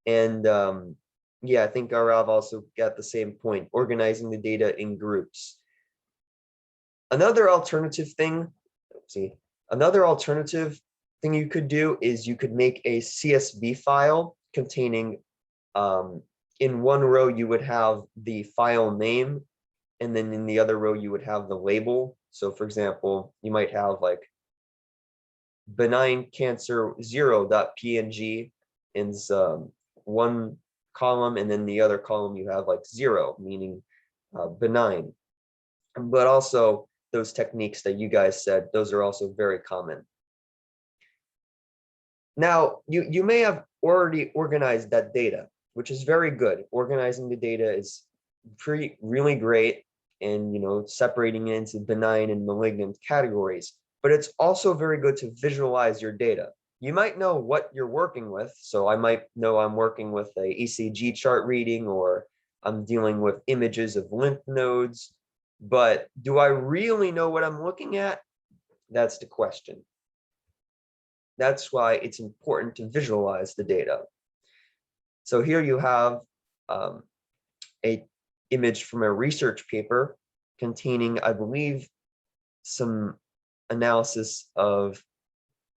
And yeah, I think Arav also got the same point, organizing the data in groups. Another alternative thing you could do is you could make a CSV file containing, in one row you would have the file name, and then in the other row you would have the label. So for example, you might have like benign cancer 0.png in one column, and then the other column you have like 0, meaning benign. But also those techniques that you guys said, those are also very common. Now, you may have already organized that data, which is very good. Organizing the data is really great, and separating it into benign and malignant categories. But it's also very good to visualize your data. You might know what you're working with. So I might know I'm working with a ECG chart reading, or I'm dealing with images of lymph nodes. But do I really know what I'm looking at? That's the question. That's why it's important to visualize the data. So here you have a image from a research paper containing, I believe, some analysis of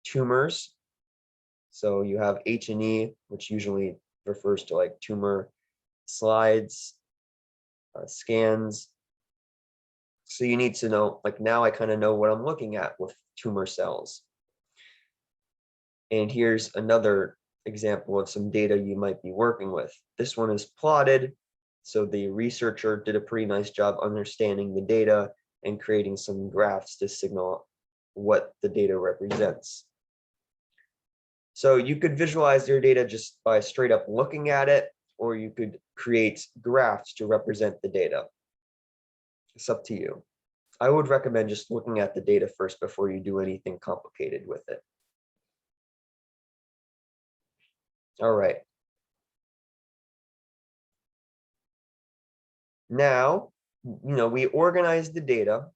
tumors. So you have H&E, which usually refers to like tumor slides, scans. So you need to know, like, now I kind of know what I'm looking at with tumor cells. And here's another example of some data you might be working with. This one is plotted. So the researcher did a pretty nice job understanding the data and creating some graphs to signal what the data represents. So you could visualize your data just by straight up looking at it, or you could create graphs to represent the data. It's up to you. I would recommend just looking at the data first before you do anything complicated with it. All right. Now, we organize the data.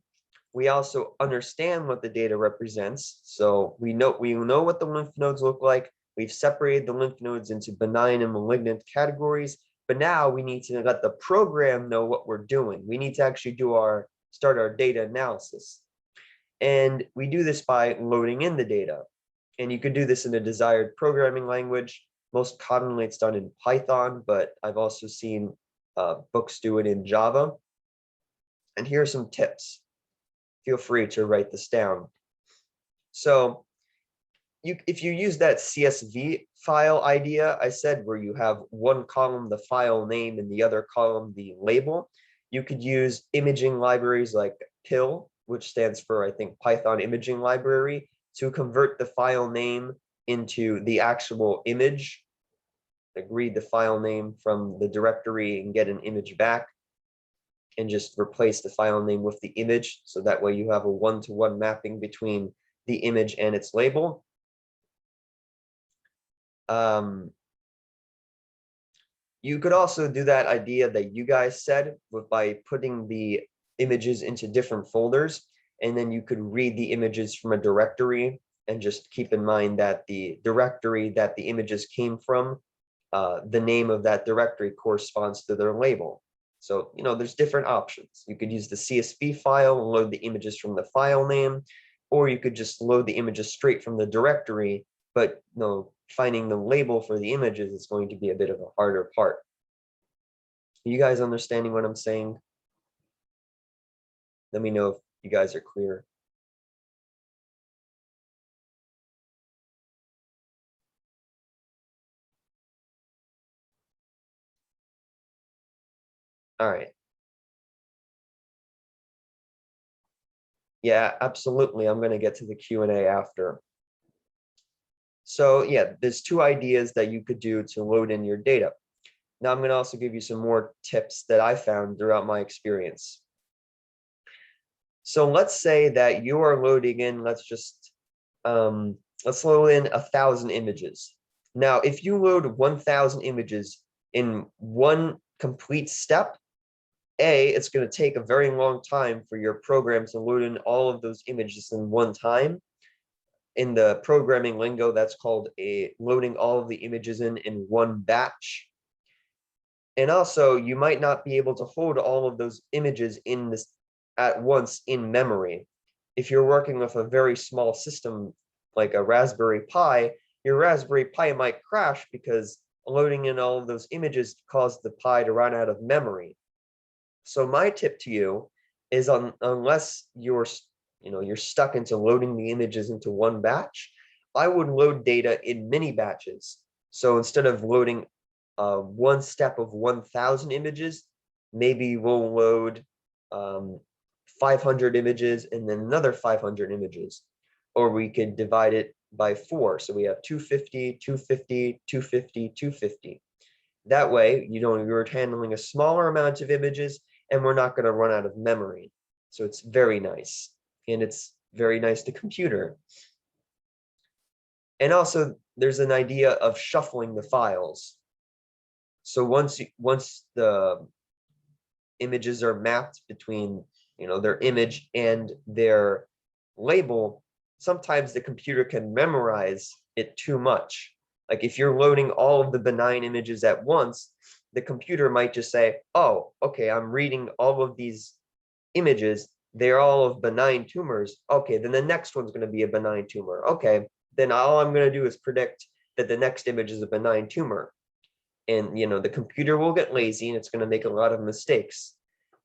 We also understand what the data represents. So we know what the lymph nodes look like. We've separated the lymph nodes into benign and malignant categories. But now we need to let the program know what we're doing. We need to actually start our data analysis. And we do this by loading in the data. And you could do this in a desired programming language. Most commonly, it's done in Python, but I've also seen books do it in Java. And here are some tips. Feel free to write this down. So if you use that CSV file idea I said, where you have one column the file name and the other column the label, you could use imaging libraries like PIL, which stands for, I think, Python Imaging Library, to convert the file name into the actual image, like read the file name from the directory and get an image back, and just replace the file name with the image. So that way you have a one-to-one mapping between the image and its label. You could also do that idea that you guys said by putting the images into different folders, and then you could read the images from a directory, and just keep in mind that the directory that the images came from, the name of that directory corresponds to their label. So, there's different options. You could use the CSV file and load the images from the file name, or you could just load the images straight from the directory, but finding the label for the images is going to be a bit of a harder part. You guys understanding what I'm saying? Let me know if you guys are clear. All right. Yeah, absolutely. I'm going to get to the Q&A after. So yeah, there's two ideas that you could do to load in your data. Now I'm going to also give you some more tips that I found throughout my experience. So let's say that you are loading in, let's load in 1,000 images. Now, if you load 1,000 images in one complete step, it's going to take a very long time for your program to load in all of those images in one time. In the programming lingo, that's called loading all of the images in one batch. And also, you might not be able to hold all of those images at once in memory. If you're working with a very small system like a Raspberry Pi, your Raspberry Pi might crash because loading in all of those images caused the Pi to run out of memory. So my tip to you is, unless you're stuck into loading the images into one batch, I would load data in mini batches. So instead of loading one step of 1,000 images, maybe we'll load 500 images and then another 500 images. Or we could divide it by 4. So we have 250, 250, 250, 250. That way, you're handling a smaller amount of images and we're not going to run out of memory. So it's very nice. And it's very nice to computer. And also, there's an idea of shuffling the files. So once the images are mapped between their image and their label, sometimes the computer can memorize it too much. Like if you're loading all of the benign images at once, the computer might just say, oh, okay, I'm reading all of these images. They're all of benign tumors. Okay, then the next one's going to be a benign tumor. Okay, then all I'm going to do is predict that the next image is a benign tumor. And the computer will get lazy and it's going to make a lot of mistakes.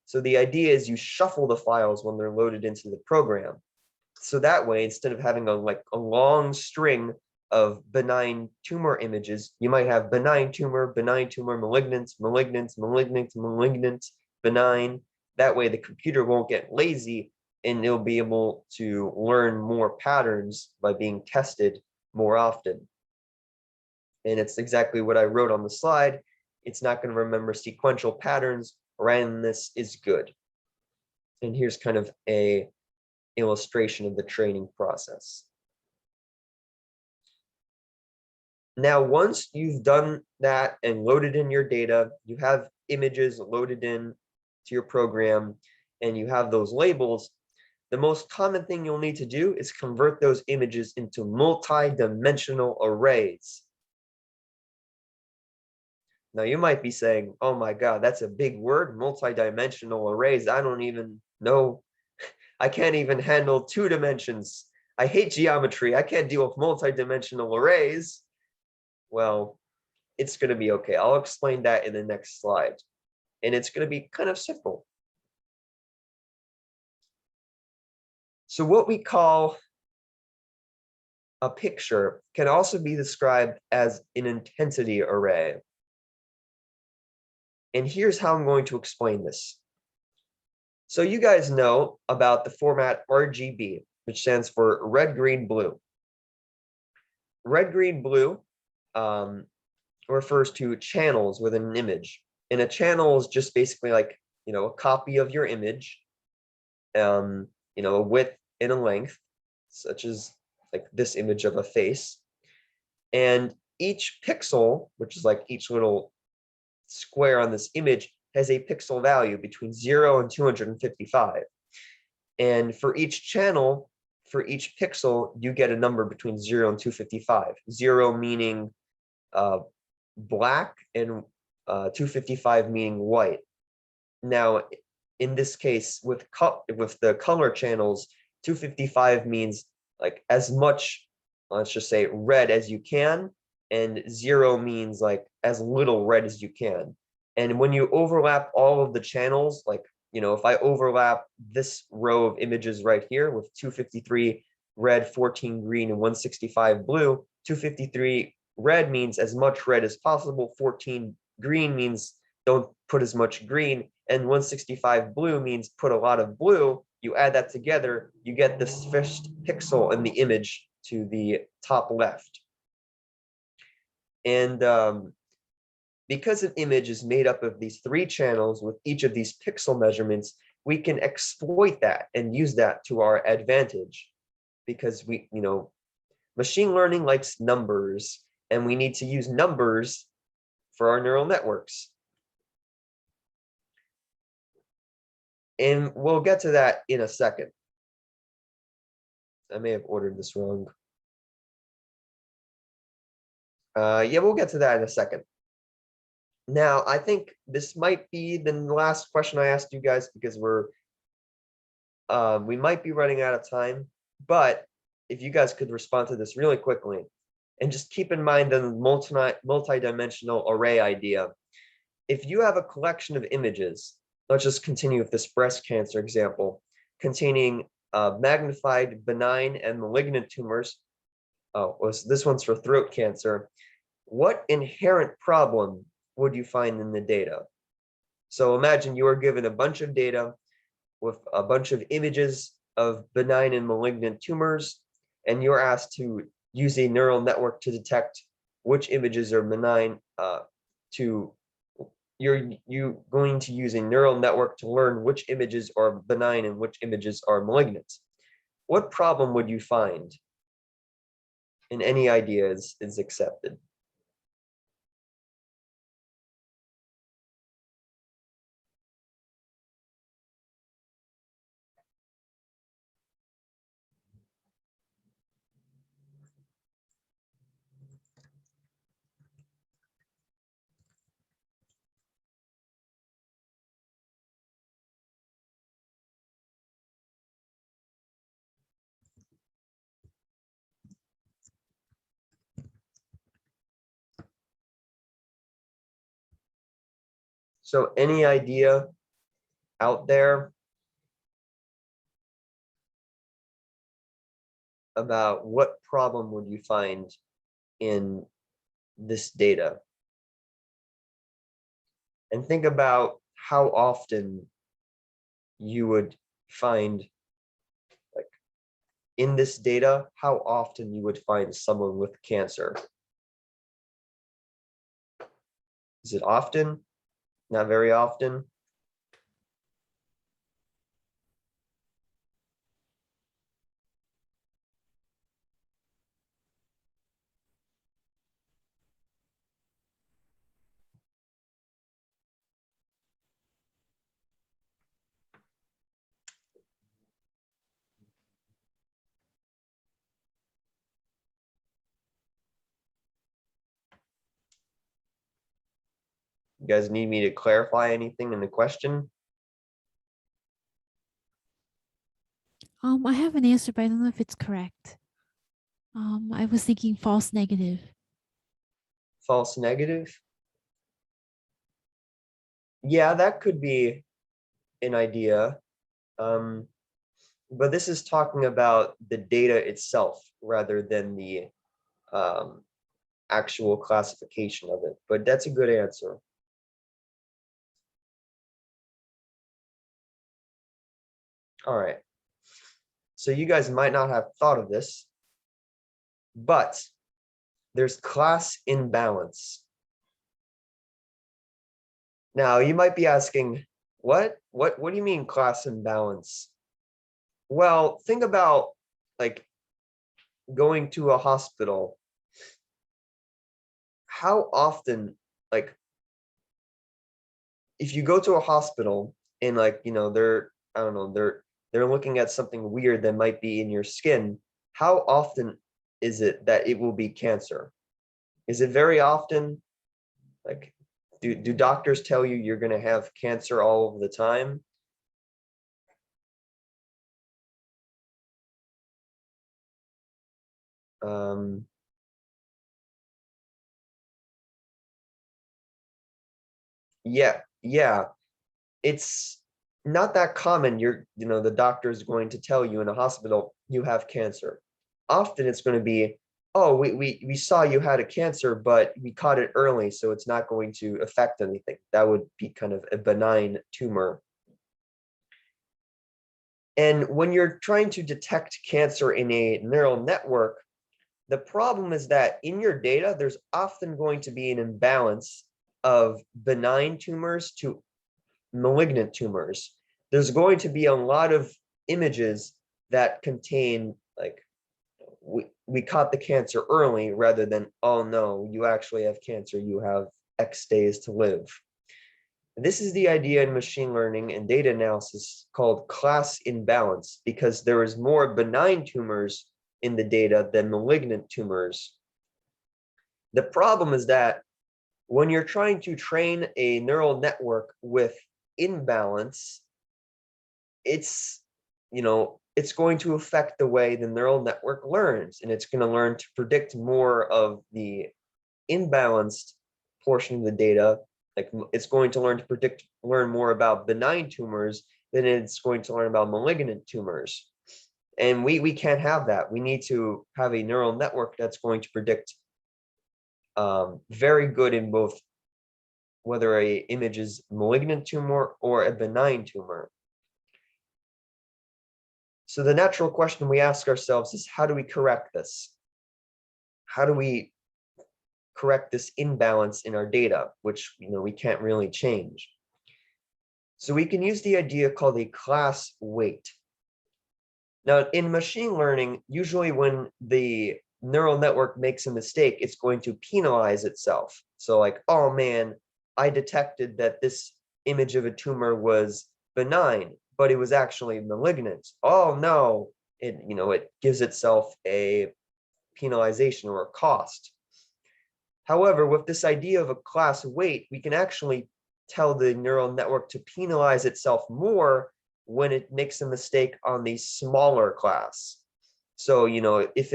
So the idea is you shuffle the files when they're loaded into the program. So that way, instead of having a long string of benign tumor images, you might have benign tumor, malignant, malignant, malignant, malignant, benign. That way the computer won't get lazy and it'll be able to learn more patterns by being tested more often. And it's exactly what I wrote on the slide. It's not going to remember sequential patterns. Randomness is good. And here's kind of a illustration of the training process. Now, once you've done that and loaded in your data, you have images loaded in to your program, and you have those labels, the most common thing you'll need to do is convert those images into multi-dimensional arrays. Now, you might be saying, oh my God, that's a big word, multi-dimensional arrays. I don't even know. I can't even handle 2 dimensions. I hate geometry. I can't deal with multi-dimensional arrays. Well, it's going to be okay. I'll explain that in the next slide. And it's going to be kind of simple. So what we call a picture can also be described as an intensity array. And here's how I'm going to explain this. So you guys know about the format RGB, which stands for red, green, blue. Red, green, blue refers to channels within an image. And a channel is just basically like, a copy of your image, a width and a length, such as like this image of a face. And each pixel, which is like each little square on this image, has a pixel value between 0 and 255. And for each channel, for each pixel, you get a number between 0 and 255. 0 meaning black and 255 meaning white. Now, in this case, with the color channels, 255 means like as much, let's just say red as you can, and 0 means like as little red as you can. And when you overlap all of the channels, like, if I overlap this row of images right here with 253 red, 14 green, and 165 blue, 253 red means as much red as possible, 14 green means don't put as much green, and 165 blue means put a lot of blue. You add that together, you get this first pixel in the image to the top left. And because an image is made up of these 3 channels with each of these pixel measurements, we can exploit that and use that to our advantage, because machine learning likes numbers, and we need to use numbers for our neural networks. And we'll get to that in a second. I may have ordered this wrong. Yeah, we'll get to that in a second. Now, I think this might be the last question I asked you guys, because we might be running out of time. But if you guys could respond to this really quickly, and just keep in mind the multi-dimensional array idea. If you have a collection of images, let's just continue with this breast cancer example, containing magnified benign and malignant tumors. This one's for throat cancer. What inherent problem would you find in the data? So imagine you are given a bunch of data with a bunch of images of benign and malignant tumors, and you're asked to use a neural network to detect which images are benign. You're going to use a neural network to learn which images are benign and which images are malignant. What problem would you find? And any idea is accepted. So any idea out there about what problem would you find in this data? And think about how often you would find, like, in this data, how often you would find someone with cancer. Is it often? Not very often? You guys need me to clarify anything in the question? I have an answer, but I don't know if it's correct. I was thinking false negative. False negative? Yeah, that could be an idea. But this is talking about the data itself rather than the actual classification of it. But that's a good answer. All right. So you guys might not have thought of this, but there's class imbalance. Now you might be asking, what do you mean class imbalance? Well, think about, like, going to a hospital. How often, like, if you go to a hospital and, like, you know, I don't know, they're looking at something weird that might be in your skin, how often is it that it will be cancer? Is it very often? Like, do doctors tell you you're going to have cancer all of the time? Yeah, it's not that common. The doctor is going to tell you in a hospital you have cancer. Often it's going to be, oh, we saw you had a cancer, but we caught it early, so it's not going to affect anything. That would be kind of a benign tumor. And when you're trying to detect cancer in a neural network, the problem is that in your data, there's often going to be an imbalance of benign tumors to malignant tumors. There's going to be a lot of images that contain, like, we caught the cancer early, rather than, oh no, you actually have cancer, you have X days to live. This is the idea in machine learning and data analysis called class imbalance, because there is more benign tumors in the data than malignant tumors. The problem is that when you're trying to train a neural network with imbalance, it's going to affect the way the neural network learns, and it's going to learn to predict more of the imbalanced portion of the data. Like, it's going to learn more about benign tumors than it's going to learn about malignant tumors. And we can't have that. We need to have a neural network that's going to predict very good in both, whether a image is malignant tumor or a benign tumor. So the natural question we ask ourselves is, how do we correct this? how do we correct this imbalance in our data, which we can't really change? So we can use the idea called a class weight. Now, in machine learning, usually when the neural network makes a mistake, it's going to penalize itself. So like, oh man, I detected that this image of a tumor was benign, but it was actually malignant. Oh no, it gives itself a penalization or a cost. However, with this idea of a class weight, we can actually tell the neural network to penalize itself more when it makes a mistake on the smaller class. So, if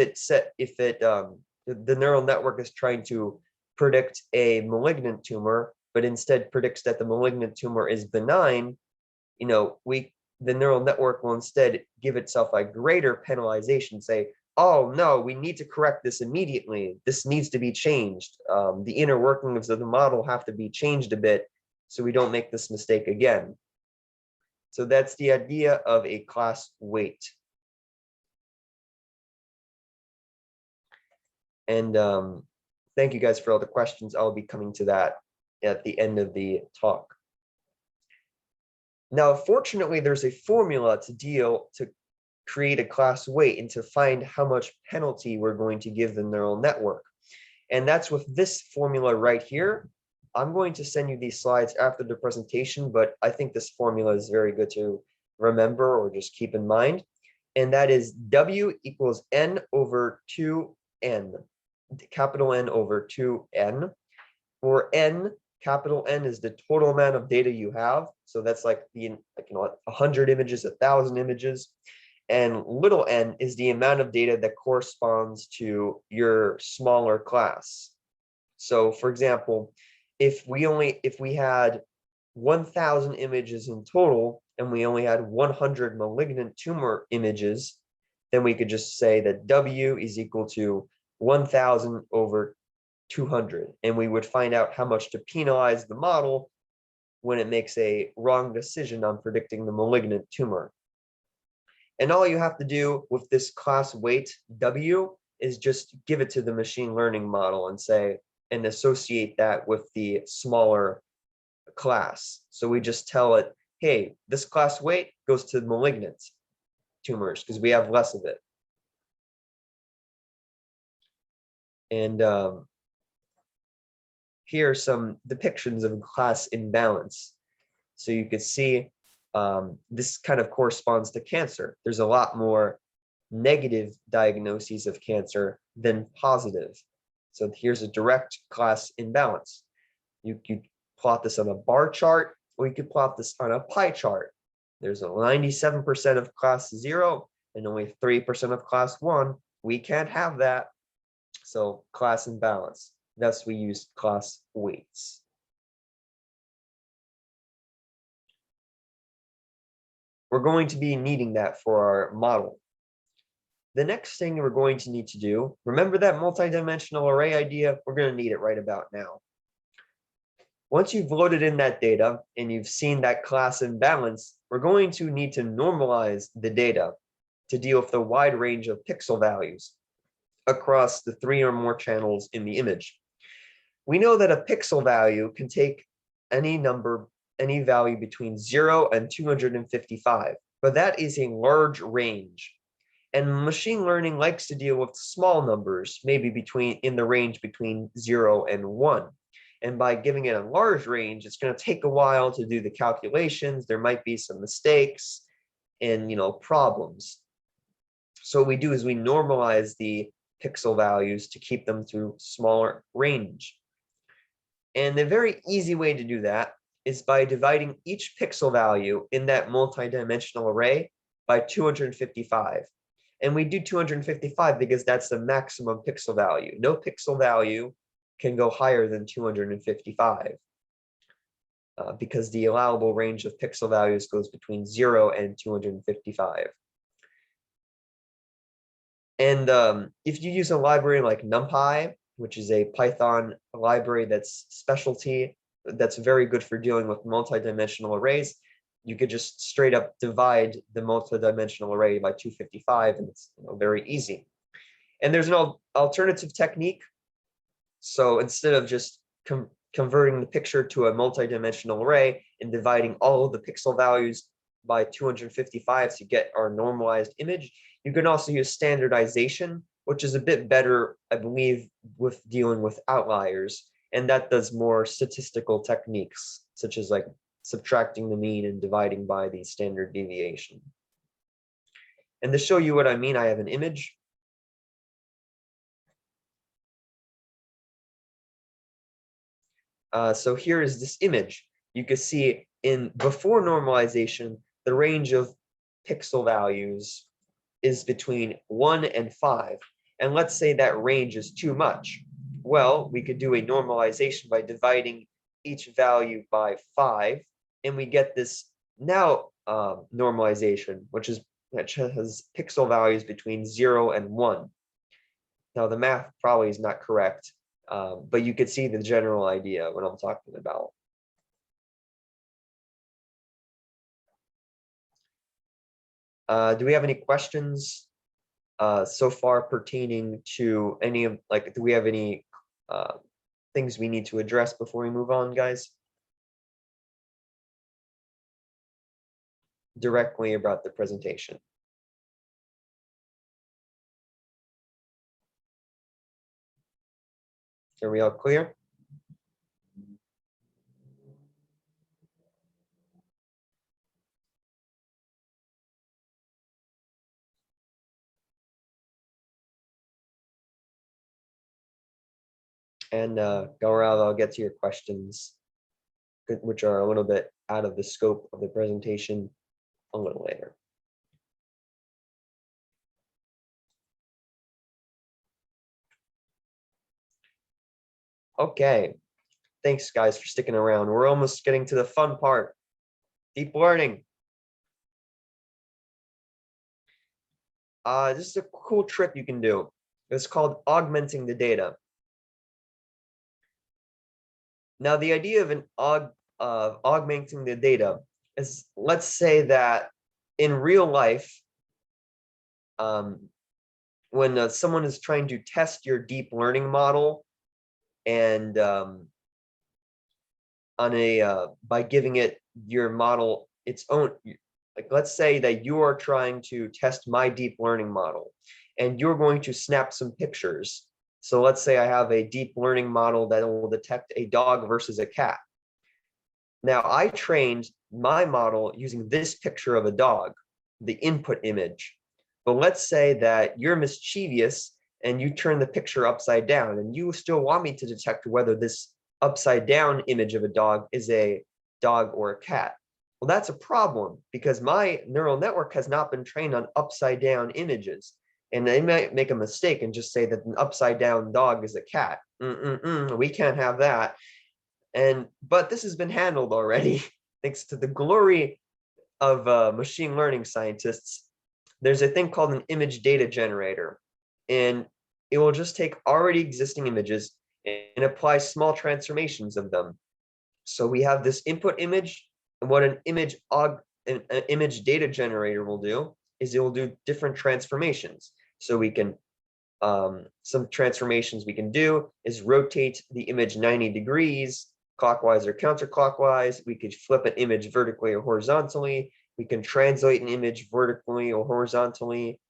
the neural network is trying to predict a malignant tumor, but instead predicts that the malignant tumor is benign, the neural network will instead give itself a greater penalization, say, oh no, we need to correct this immediately. This needs to be changed. The inner workings of the model have to be changed a bit so we don't make this mistake again. So that's the idea of a class weight. And thank you guys for all the questions. I'll be coming to that at the end of the talk. Now, fortunately, there's a formula to create a class weight and to find how much penalty we're going to give the neural network. And that's with this formula right here. I'm going to send you these slides after the presentation, but I think this formula is very good to remember or just keep in mind. And that is W equals N over 2N, capital N over 2N. For N, capital N is the total amount of data you have. So that's like 100 images, 1,000 images. And little n is the amount of data that corresponds to your smaller class. So for example, if we had 1,000 images in total and we only had 100 malignant tumor images, then we could just say that W is equal to 1,000 over 200, and we would find out how much to penalize the model when it makes a wrong decision on predicting the malignant tumor. And all you have to do with this class weight W is just give it to the machine learning model and associate that with the smaller class. So we just tell it, hey, this class weight goes to malignant tumors because we have less of it. And here are some depictions of class imbalance. So you could see this kind of corresponds to cancer. There's a lot more negative diagnoses of cancer than positive. So here's a direct class imbalance. You could plot this on a bar chart, or you could plot this on a pie chart. There's a 97% of class 0 and only 3% of class 1. We can't have that. So class imbalance. Thus, we use class weights. We're going to be needing that for our model. The next thing we're going to need to do, remember that multidimensional array idea? We're going to need it right about now. Once you've loaded in that data and you've seen that class imbalance, we're going to need to normalize the data to deal with the wide range of pixel values across the 3 or more channels in the image. We know that a pixel value can take any value between 0 and 255, but that is a large range. And machine learning likes to deal with small numbers, maybe in the range between 0 and 1. And by giving it a large range, it's going to take a while to do the calculations. There might be some mistakes and problems. So what we do is we normalize the pixel values to keep them to smaller range. And the very easy way to do that is by dividing each pixel value in that multidimensional array by 255. And we do 255 because that's the maximum pixel value. No pixel value can go higher than 255 because the allowable range of pixel values goes between 0 and 255. And if you use a library like NumPy, which is a Python library that's very good for dealing with multidimensional arrays, you could just straight up divide the multidimensional array by 255, and it's very easy. And there's an alternative technique. So instead of just converting the picture to a multidimensional array and dividing all of the pixel values by 255 to get our normalized image, you can also use standardization, which is a bit better, I believe, with dealing with outliers. And that does more statistical techniques, such as like subtracting the mean and dividing by the standard deviation. And to show you what I mean, I have an image. So here is this image. You can see in before normalization, the range of pixel values is between 1 and 5. And let's say that range is too much. Well, we could do a normalization by dividing each value by 5, and we get this now normalization, which has pixel values between 0 and 1. Now, the math probably is not correct, but you could see the general idea what I'm talking about. Do we have any questions so far pertaining to any of, like, do we have any things we need to address before we move on, guys? Directly about the presentation. Are we all clear? And Gaurav, I'll get to your questions, which are a little bit out of the scope of the presentation a little later. Okay, thanks guys for sticking around. We're almost getting to the fun part, deep learning. This is a cool trick you can do. It's called augmenting the data. Now, the idea of augmenting the data is, let's say that in real life, when someone is trying to test your deep learning model, and by giving it your model its own, like let's say that you are trying to test my deep learning model, and you're going to snap some pictures. So let's say I have a deep learning model that will detect a dog versus a cat. Now, I trained my model using this picture of a dog, the input image. But let's say that you're mischievous and you turn the picture upside down, and you still want me to detect whether this upside down image of a dog is a dog or a cat. Well, that's a problem because my neural network has not been trained on upside down images. And they might make a mistake and just say that an upside down dog is a cat. We can't have that. But this has been handled already, thanks to the glory of machine learning scientists. There's a thing called an image data generator, and it will just take already existing images and apply small transformations of them. So we have this input image, and what an image data generator will do is it will do different transformations. So we can, some transformations we can do is rotate the image 90 degrees, clockwise or counterclockwise. We could flip an image vertically or horizontally. We can translate an image vertically or horizontally,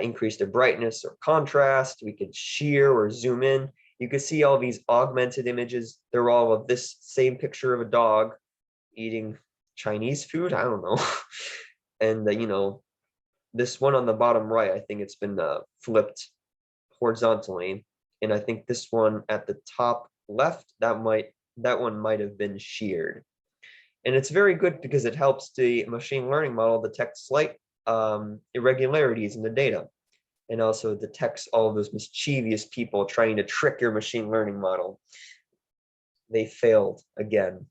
increase the brightness or contrast. We could shear or zoom in. You can see all these augmented images. They're all of this same picture of a dog eating Chinese food. I don't know. And, this one on the bottom right, I think it's been flipped horizontally. And I think this one at the top left, that one might have been sheared. And it's very good because it helps the machine learning model detect slight irregularities in the data, and also detects all of those mischievous people trying to trick your machine learning model. They failed again.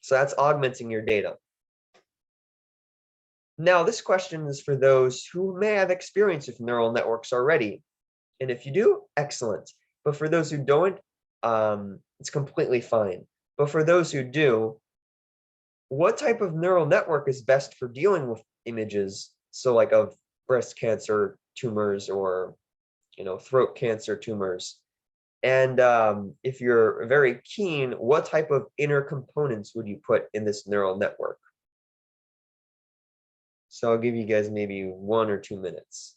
So that's augmenting your data. Now, this question is for those who may have experience with neural networks already. And if you do, excellent. But for those who don't, it's completely fine. But for those who do, what type of neural network is best for dealing with images? So like of breast cancer tumors or, throat cancer tumors. And if you're very keen, what type of inner components would you put in this neural network? So I'll give you guys maybe 1 or 2 minutes.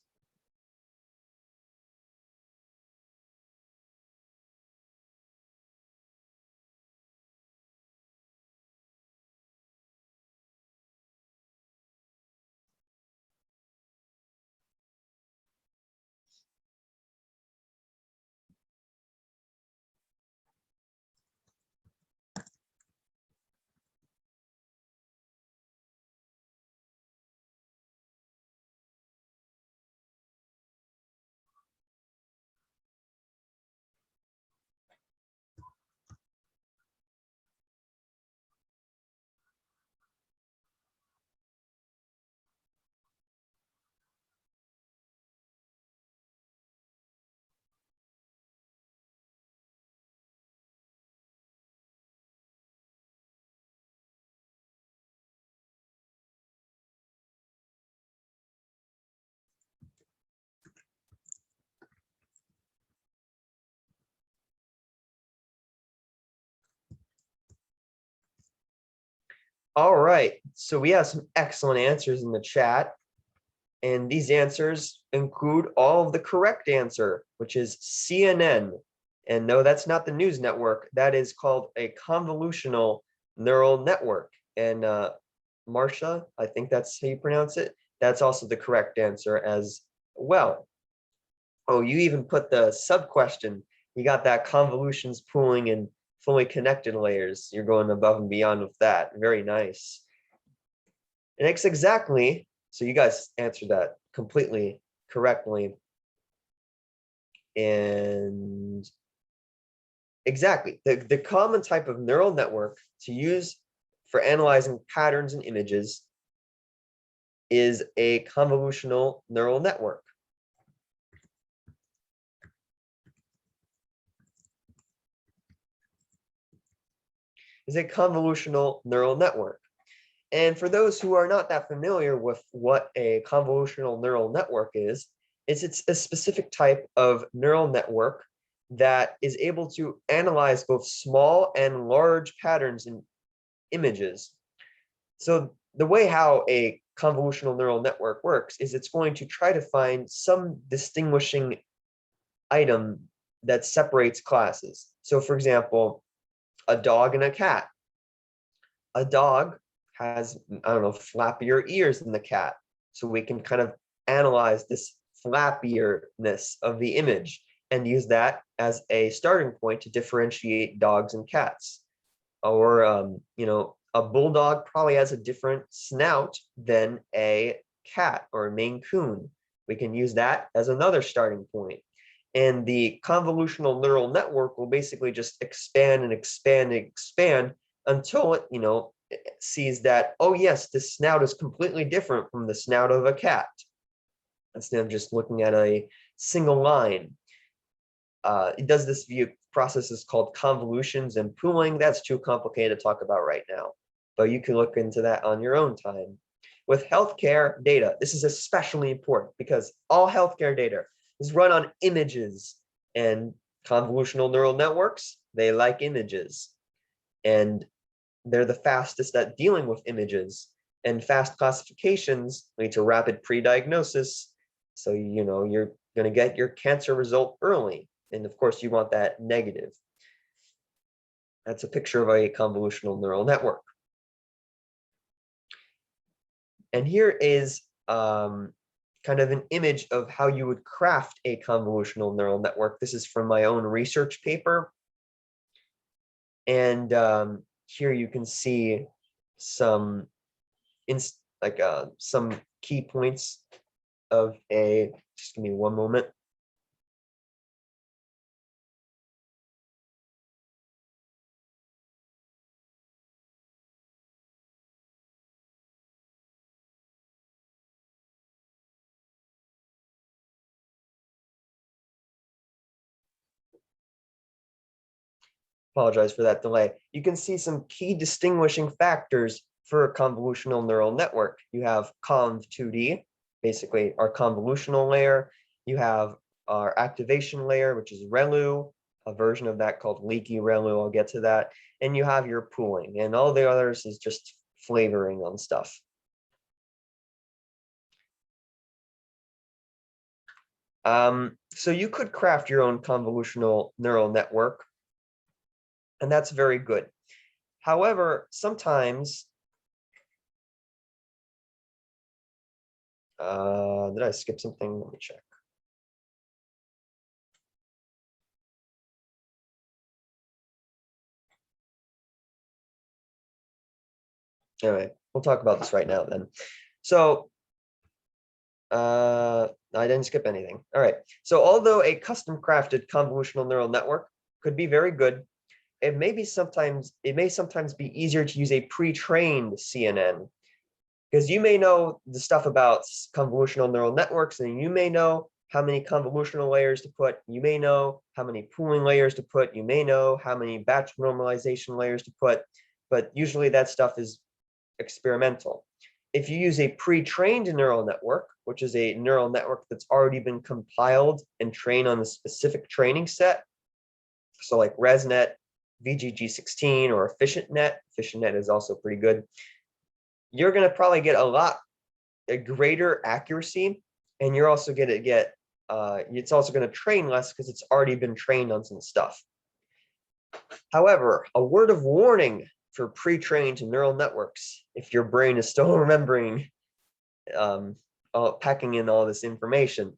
All right, so we have some excellent answers in the chat. And these answers include all of the correct answer, which is CNN. And no, that's not the news network. That is called a convolutional neural network. And Marcia, I think that's how you pronounce it. That's also the correct answer as well. Oh, you even put the sub question. You got that convolutions, pooling, and fully connected layers. You're going above and beyond with that. Very nice. And it's exactly, so you guys answered that completely correctly. And exactly, the common type of neural network to use for analyzing patterns and images is a convolutional neural network. Is a convolutional neural network. And for those who are not that familiar with what a convolutional neural network is, it's a specific type of neural network that is able to analyze both small and large patterns in images. So the way how a convolutional neural network works is it's going to try to find some distinguishing item that separates classes. So for example, a dog and a cat. A dog has, I don't know, flappier ears than the cat. So we can kind of analyze this flappierness of the image and use that as a starting point to differentiate dogs and cats. Or, a bulldog probably has a different snout than a cat or a Maine Coon. We can use that as another starting point. And the convolutional neural network will basically just expand and expand and expand until it, sees that, oh yes, this snout is completely different from the snout of a cat. Instead of just looking at a single line. It does this via processes called convolutions and pooling. That's too complicated to talk about right now, but you can look into that on your own time. With healthcare data, this is especially important because all healthcare data is run on images, and convolutional neural networks, they like images. And they're the fastest at dealing with images, and fast classifications lead to rapid pre-diagnosis. So, you're going to get your cancer result early. And of course, you want that negative. That's a picture of a convolutional neural network. And here is kind of an image of how you would craft a convolutional neural network. This is from my own research paper. And here you can see some some key points of just give me one moment. Apologize for that delay. You can see some key distinguishing factors for a convolutional neural network. You have conv2D, basically our convolutional layer. You have our activation layer, which is ReLU, a version of that called leaky ReLU. I'll get to that. And you have your pooling, and all the others is just flavoring on stuff. So you could craft your own convolutional neural network, and that's very good. However, sometimes, did I skip something? Let me check. All right, we'll talk about this right now then. So I didn't skip anything. All right. So although a custom crafted convolutional neural network could be very good, it may sometimes be easier to use a pre-trained CNN, because you may know the stuff about convolutional neural networks, and you may know how many convolutional layers to put. You may know how many pooling layers to put. You may know how many batch normalization layers to put, but usually that stuff is experimental. If you use a pre-trained neural network, which is a neural network that's already been compiled and trained on a specific training set, so like ResNet, VGG16, or EfficientNet. EfficientNet is also pretty good. You're going to probably get a greater accuracy, and you're also going to get, it's also going to train less because it's already been trained on some stuff. However, a word of warning for pre-trained neural networks, if your brain is still remembering, packing in all this information,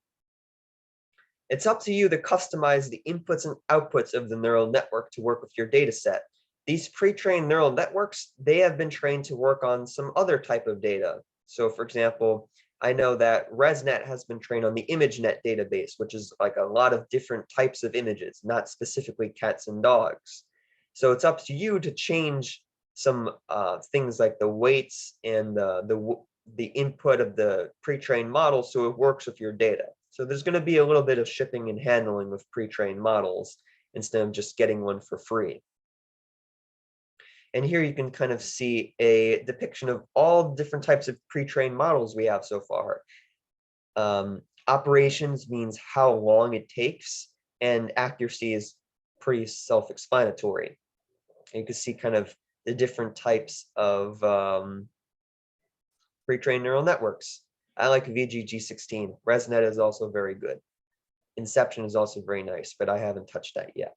it's up to you to customize the inputs and outputs of the neural network to work with your data set. These pre-trained neural networks, they have been trained to work on some other type of data. So for example, I know that ResNet has been trained on the ImageNet database, which is like a lot of different types of images, not specifically cats and dogs. So it's up to you to change some things like the weights and the input of the pre-trained model so it works with your data. So there's going to be a little bit of shipping and handling with pre-trained models instead of just getting one for free. And here you can kind of see a depiction of all different types of pre-trained models we have so far. Operations means how long it takes, and accuracy is pretty self-explanatory. You can see kind of the different types of pre-trained neural networks. I like VGG16. ResNet is also very good. Inception is also very nice, but I haven't touched that yet.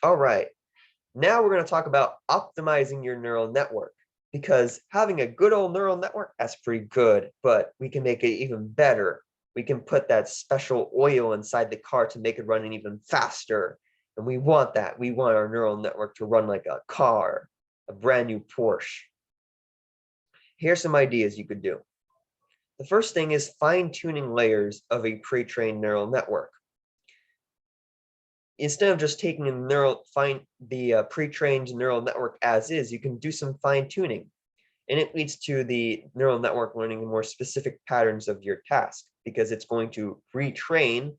All right, now we're going to talk about optimizing your neural network, because having a good old neural network, that's pretty good, but we can make it even better. We can put that special oil inside the car to make it run even faster. And we want that. We want our neural network to run like a car, a brand new Porsche. Here's some ideas you could do. The first thing is fine-tuning layers of a pre-trained neural network. Instead of just taking the pre-trained neural network as is, you can do some fine-tuning. And it leads to the neural network learning more specific patterns of your task, because it's going to retrain,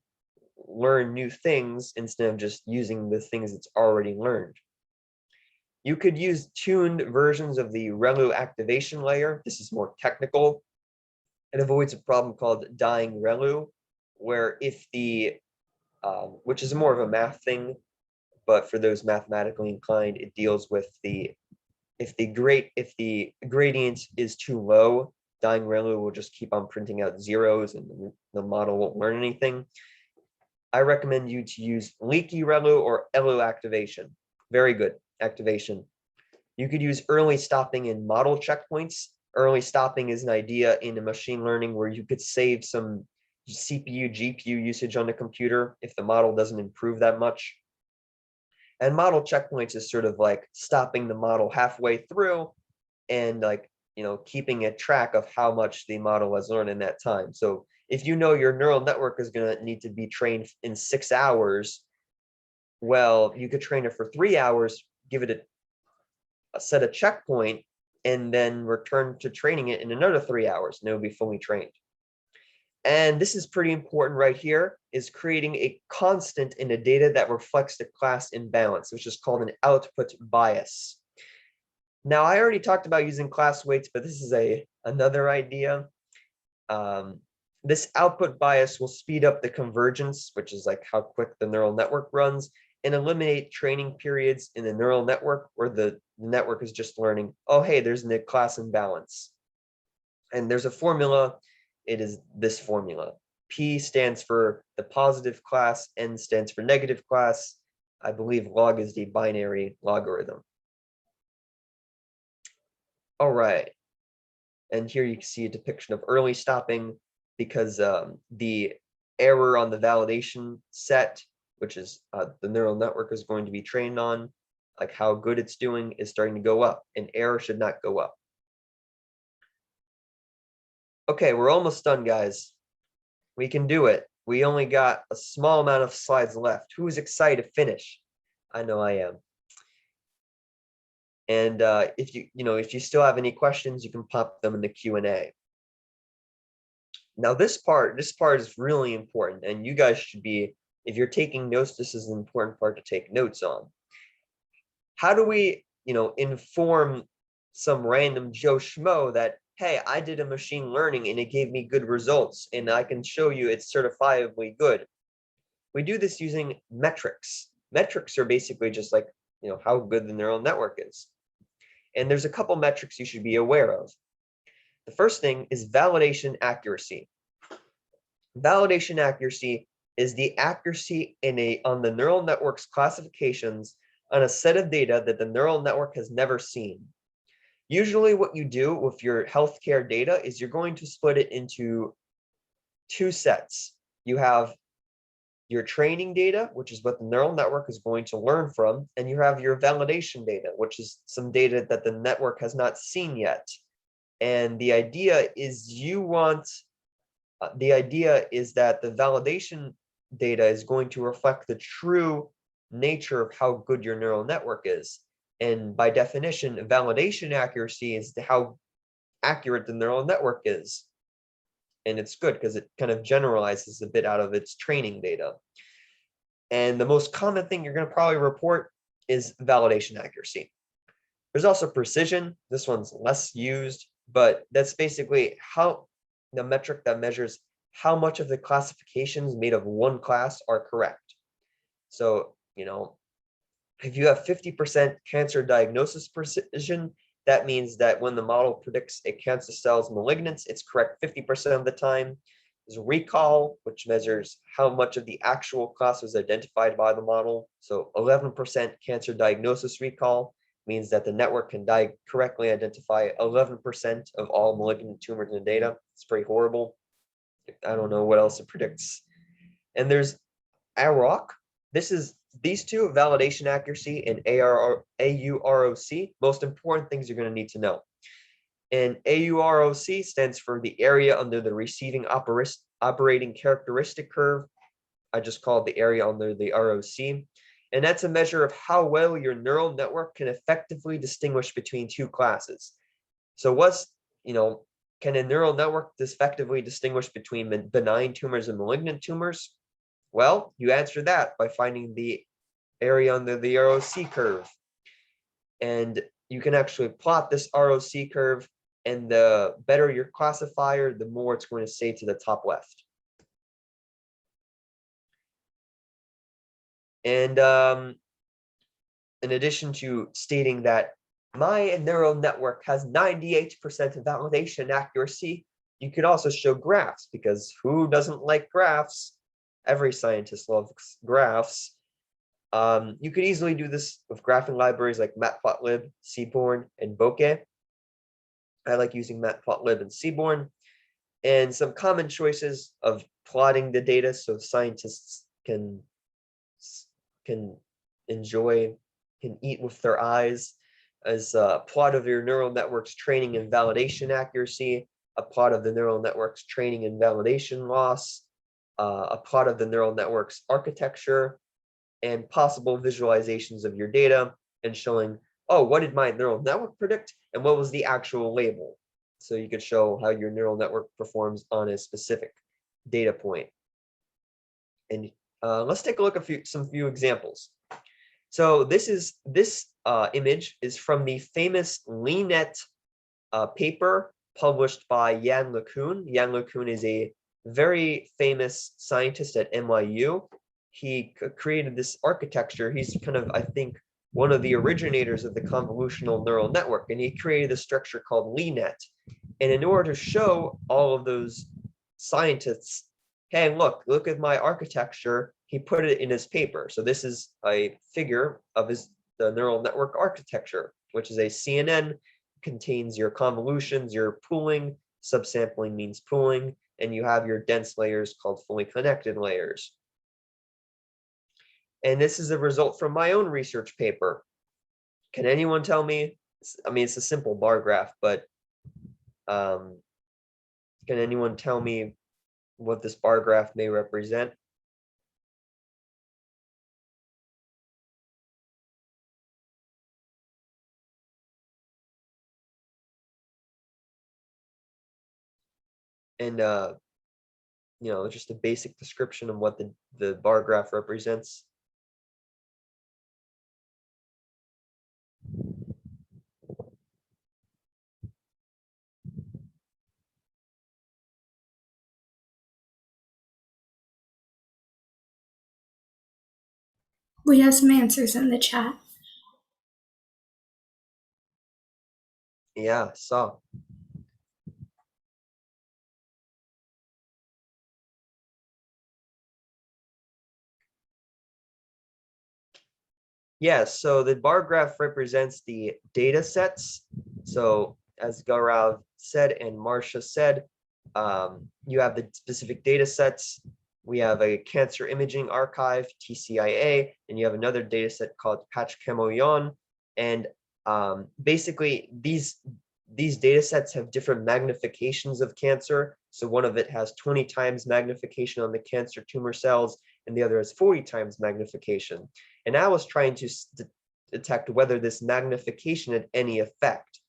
learn new things instead of just using the things it's already learned. You could use tuned versions of the ReLU activation layer. This is more technical. It avoids a problem called dying ReLU, where if the, which is more of a math thing, but for those mathematically inclined, it deals with if the gradient is too low, dying ReLU will just keep on printing out zeros and the model won't learn anything. I recommend you to use leaky ReLU or ELU activation. Very good activation. You could use early stopping in model checkpoints. Early stopping is an idea in machine learning where you could save some CPU, GPU usage on the computer if the model doesn't improve that much. And model checkpoints is sort of like stopping the model halfway through and like, keeping a track of how much the model has learned in that time. So if you know your neural network is going to need to be trained in 6 hours, well, you could train it for 3 hours, give it set a checkpoint, and then return to training it in another 3 hours, and it will be fully trained. And this is pretty important right here, is creating a constant in the data that reflects the class imbalance, which is called an output bias. Now, I already talked about using class weights, but this is another idea. This output bias will speed up the convergence, which is like how quick the neural network runs, and eliminate training periods in the neural network where the network is just learning, oh, hey, there's a class imbalance. And there's a formula. It is this formula. P stands for the positive class, N stands for negative class. I believe log is the binary logarithm. All right. And here you can see a depiction of early stopping because the error on the validation set, which is the neural network is going to be trained on, like how good it's doing, is starting to go up, and error should not go up. Okay, we're almost done, guys. We can do it. We only got a small amount of slides left. Who's excited to finish? I know I am. And if you still have any questions, you can pop them in the Q&A. Now this part is really important, and you guys should be, if you're taking notes, this is an important part to take notes on. How do we, inform some random Joe Schmo that, hey, I did a machine learning and it gave me good results, and I can show you it's certifiably good? We do this using metrics. Metrics are basically just like, how good the neural network is. And there's a couple metrics you should be aware of. The first thing is validation accuracy. Validation accuracy is the accuracy on the neural network's classifications on a set of data that the neural network has never seen. Usually what you do with your healthcare data is you're going to split it into two sets. You have your training data, which is what the neural network is going to learn from, and you have your validation data, which is some data that the network has not seen yet. And the idea is that the validation data is going to reflect the true nature of how good your neural network is. And by definition, validation accuracy is how accurate the neural network is. And it's good because it kind of generalizes a bit out of its training data. And the most common thing you're going to probably report is validation accuracy. There's also precision. This one's less used, but that's basically how the metric that measures how much of the classifications made of one class are correct. So, if you have 50% cancer diagnosis precision, that means that when the model predicts a cancer cell's malignance, it's correct 50% of the time. There's recall, which measures how much of the actual class was identified by the model. So 11% cancer diagnosis recall means that the network can correctly identify 11% of all malignant tumors in the data. It's pretty horrible. I don't know what else it predicts. And there's AROC. These two, validation accuracy and AUROC, most important things you're going to need to know. And AUROC stands for the area under the receiving operating characteristic curve. I just call it the area under the ROC. And that's a measure of how well your neural network can effectively distinguish between two classes. So can a neural network effectively distinguish between benign tumors and malignant tumors? Well, you answer that by finding the area under the ROC curve. And you can actually plot this ROC curve, and the better your classifier, the more it's going to say to the top left. And in addition to stating that my neural network has 98% validation accuracy, you could also show graphs, because who doesn't like graphs? Every scientist loves graphs. You could easily do this with graphing libraries like Matplotlib, Seaborn, and Bokeh. I like using Matplotlib and Seaborn. And some common choices of plotting the data so scientists can eat with their eyes, as a plot of your neural network's training and validation accuracy, a plot of the neural network's training and validation loss, a plot of the neural network's architecture, and possible visualizations of your data, and showing, oh, what did my neural network predict and what was the actual label? So you could show how your neural network performs on a specific data point. And let's take a look at some few examples. So this image is from the famous LeanNet paper published by Yann LeCun. Yann LeCun is a very famous scientist at NYU. He created this architecture. He's kind of, I think, one of the originators of the convolutional neural network, and he created a structure called LeanNet. And in order to show all of those scientists, hey, look at my architecture, he put it in his paper. So this is a figure of the neural network architecture, which is a CNN, contains your convolutions, your pooling, subsampling means pooling, and you have your dense layers called fully connected layers. And this is a result from my own research paper. Can anyone tell me? I mean, it's a simple bar graph, but can anyone tell me what this bar graph may represent? And just a basic description of what the bar graph represents. We have some answers in the chat. Yeah, so yeah, so the bar graph represents the data sets. So as Gaurav said and Marcia said, you have the specific data sets. We have a cancer imaging archive, TCIA, and you have another data set called Patch Camoyon. And basically, these data sets have different magnifications of cancer. So one of it has 20 times magnification on the cancer tumor cells, and the other has 40 times magnification. And I was trying to detect whether this magnification had any effect.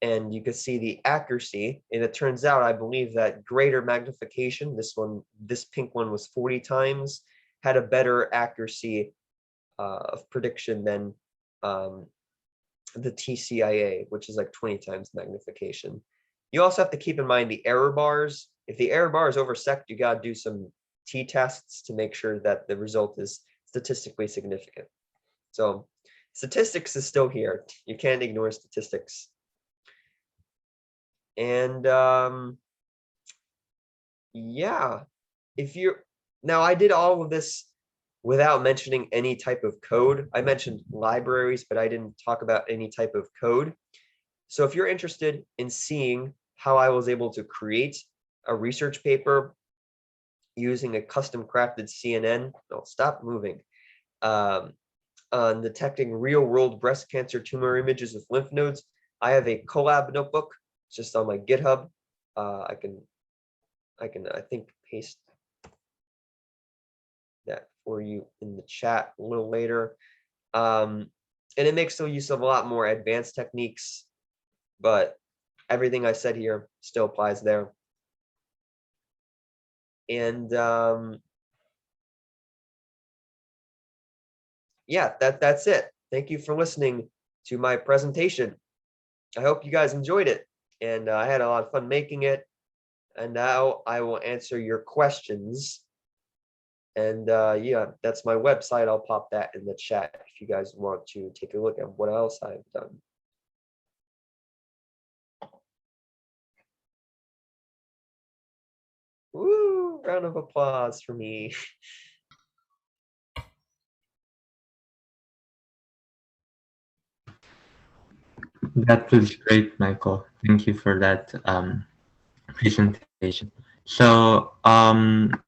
And you can see the accuracy, and it turns out, I believe that greater magnification, this pink one was 40 times, had a better accuracy of prediction than the TCIA, which is like 20 times magnification. You also have to keep in mind the error bars. If the error bar is oversect, you got to do some t-tests to make sure that the result is statistically significant. So statistics is still here. You can't ignore statistics. And yeah, now I did all of this without mentioning any type of code. I mentioned libraries, but I didn't talk about any type of code. So if you're interested in seeing how I was able to create a research paper using a custom crafted CNN, no, stop moving, on detecting real world breast cancer tumor images with lymph nodes, I have a collab notebook. It's just on my GitHub. I can, I think, paste that for you in the chat a little later. And it makes use of a lot more advanced techniques, but everything I said here still applies there. And yeah, that's it. Thank you for listening to my presentation. I hope you guys enjoyed it, and I had a lot of fun making it. And now I will answer your questions. And yeah, that's my website. I'll pop that in the chat if you guys want to take a look at what else I've done. Woo! Round of applause for me. That was great, Michael. Thank you for that presentation. So, have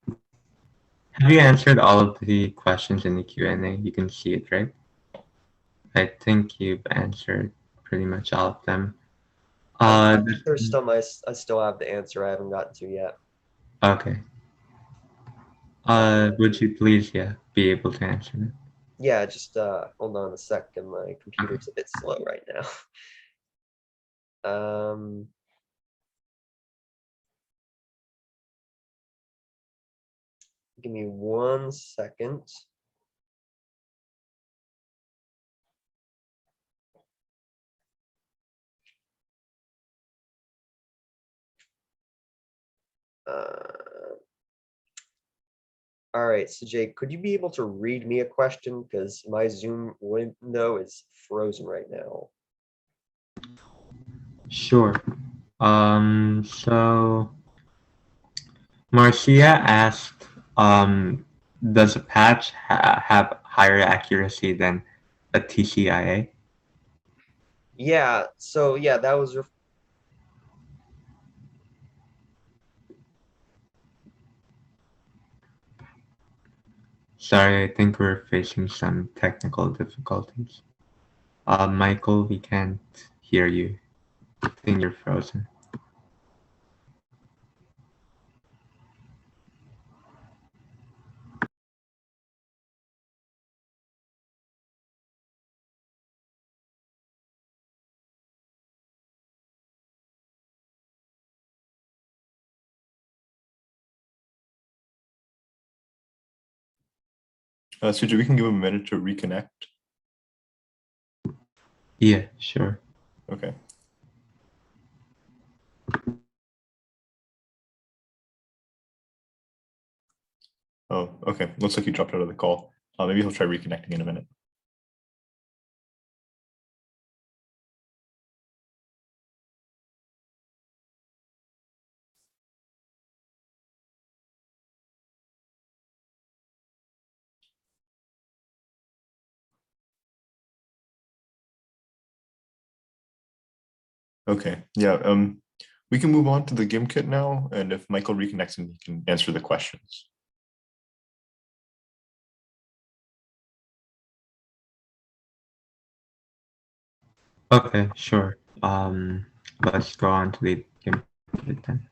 you answered all of the questions in the Q&A? You can see it, right? I think you've answered pretty much all of them. I think there's some I still have the answer I haven't gotten to yet. Okay. Would you please, be able to answer it? Yeah, just hold on a second. My computer's a bit slow right now. Give me 1 second. All right, so Jake, could you be able to read me a question? Because my Zoom window is frozen right now. Sure. So Marcia asked, does a patch have higher accuracy than a TCIA? Yeah, so yeah, that was Sorry, I think we're facing some technical difficulties. Michael, we can't hear you. I think you're frozen. Suja, we can give him a minute to reconnect. Yeah, sure. Okay. Oh, okay. Looks like he dropped out of the call. Maybe he'll try reconnecting in a minute. Okay. Yeah. We can move on to the GIM kit now, and if Michael reconnects him, he can answer the questions. Okay, sure. Let's go on to the game then.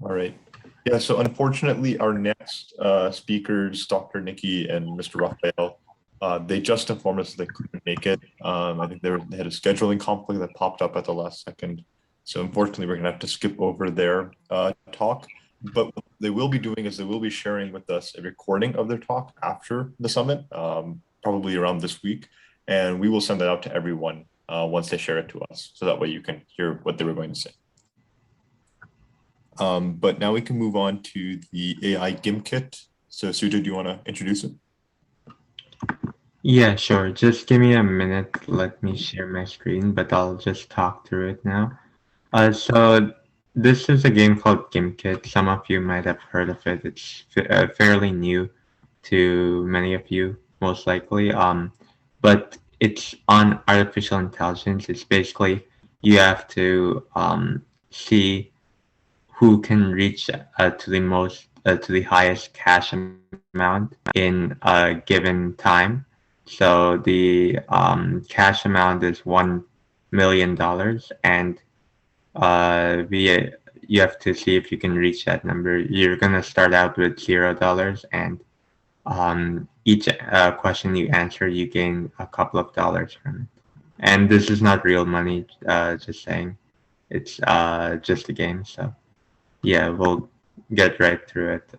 All right. Yeah, so unfortunately, our next speakers, Dr. Nikki and Mr. Raphael, they just informed us they couldn't make it. I think they had a scheduling conflict that popped up at the last second. So unfortunately, we're going to have to skip over their talk. But what they will be doing is they will be sharing with us a recording of their talk after the summit, probably around this week. And we will send that out to everyone once they share it to us. So that way you can hear what they were going to say. But now we can move on to the AI GIM kit. So Suja, do you want to introduce it? Yeah, sure. Just give me a minute. Let me share my screen, but I'll just talk through it now. So this is a game called GimKit. Some of you might have heard of it. It's fairly new to many of you, most likely. But it's on artificial intelligence. It's basically you have to see who can reach to the highest cash amount in a given time. So the cash amount is $1 million, and you have to see if you can reach that number. You're gonna start out with $0, and each question you answer, you gain a couple of dollars from it. And this is not real money. Just saying, it's just a game. So yeah, we'll get right through it.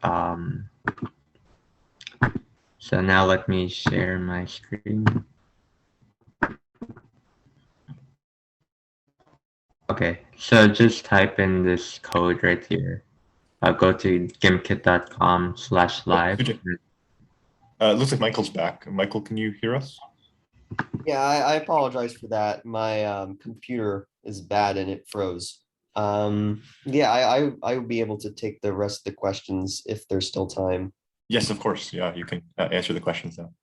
So now let me share my screen. Okay, so just type in this code right here. Go to gimkit.com/live. Looks like Michael's back. Michael, can you hear us? Yeah, I apologize for that. My computer is bad and it froze. Yeah, I will be able to take the rest of the questions if there's still time. Yes, of course. Yeah, you can answer the questions now.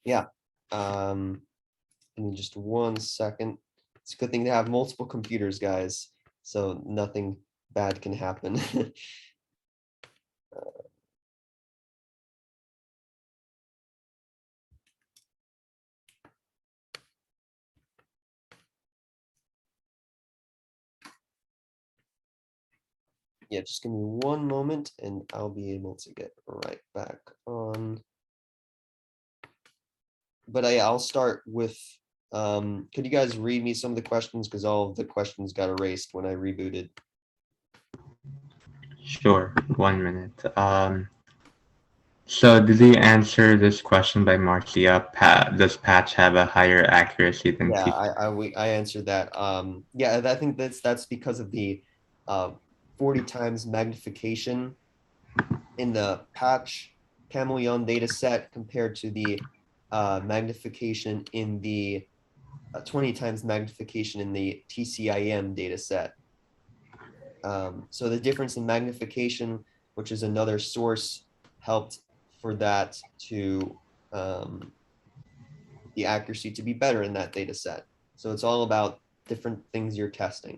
Yeah. Give me just 1 second. It's a good thing to have multiple computers, guys, so nothing bad can happen. Yeah, just give me 1 moment and I'll be able to get right back on. But I'll start with, could you guys read me some of the questions? Because all of the questions got erased when I rebooted. Sure, 1 minute. So did you answer this question by Marcia? Does patch have a higher accuracy than Yeah, T? I answered that. Yeah, I think that's because of the 40 times magnification in the patch chameleon data set compared to the magnification in the 20 times magnification in the TCIM data set. So the difference in magnification, which is another source, helped for that to the accuracy to be better in that data set. So it's all about different things you're testing.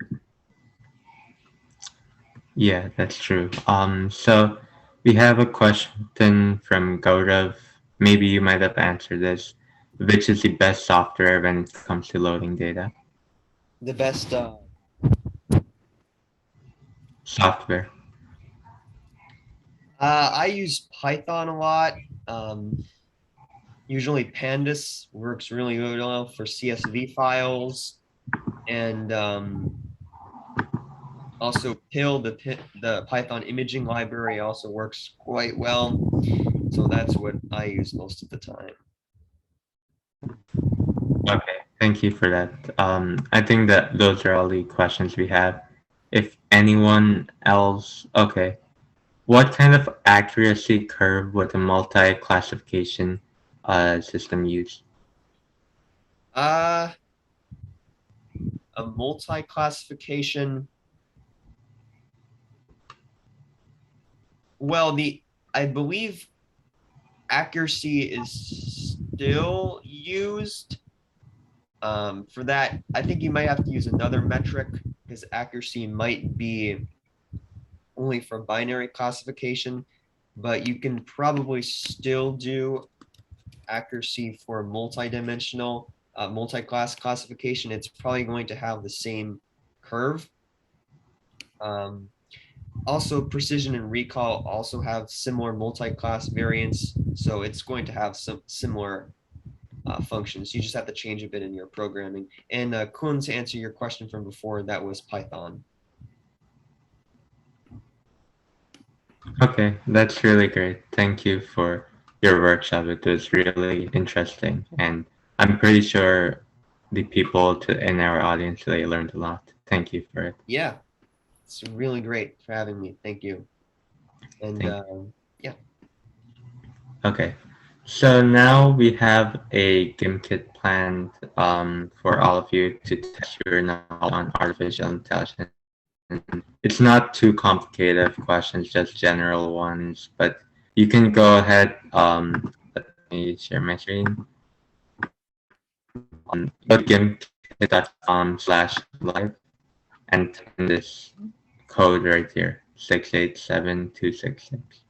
Yeah, that's true. So we have a question from Gaurav. Maybe you might have answered this. Which is the best software when it comes to loading data? The best, Software. I use Python a lot. Usually Pandas works really well for CSV files, and also PIL, the Python imaging library, also works quite well. So that's what I use most of the time. Okay, thank you for that. I think that those are all the questions we have. If anyone else, okay. What kind of accuracy curve would a multi-classification system use? A multi-classification. Well, I believe accuracy is still used. For that, I think you might have to use another metric because accuracy might be only for binary classification, but you can probably still do accuracy for multi-dimensional, multi-class classification. It's probably going to have the same curve. Also, precision and recall also have similar multi-class variants, so it's going to have some similar functions. You just have to change a bit in your programming. And Kun, to answer your question from before, that was Python. Okay, that's really great. Thank you for your workshop. It was really interesting, and I'm pretty sure the people in our audience today learned a lot. Thank you for it. Yeah, it's really great for having me. Thank you. And yeah. Okay, so now we have a game kit planned for all of you to test your knowledge on artificial intelligence. It's not too complicated questions, just general ones, but you can go ahead. Let me share my screen. Go to gamekit.com/live and type in this code right here, 687266.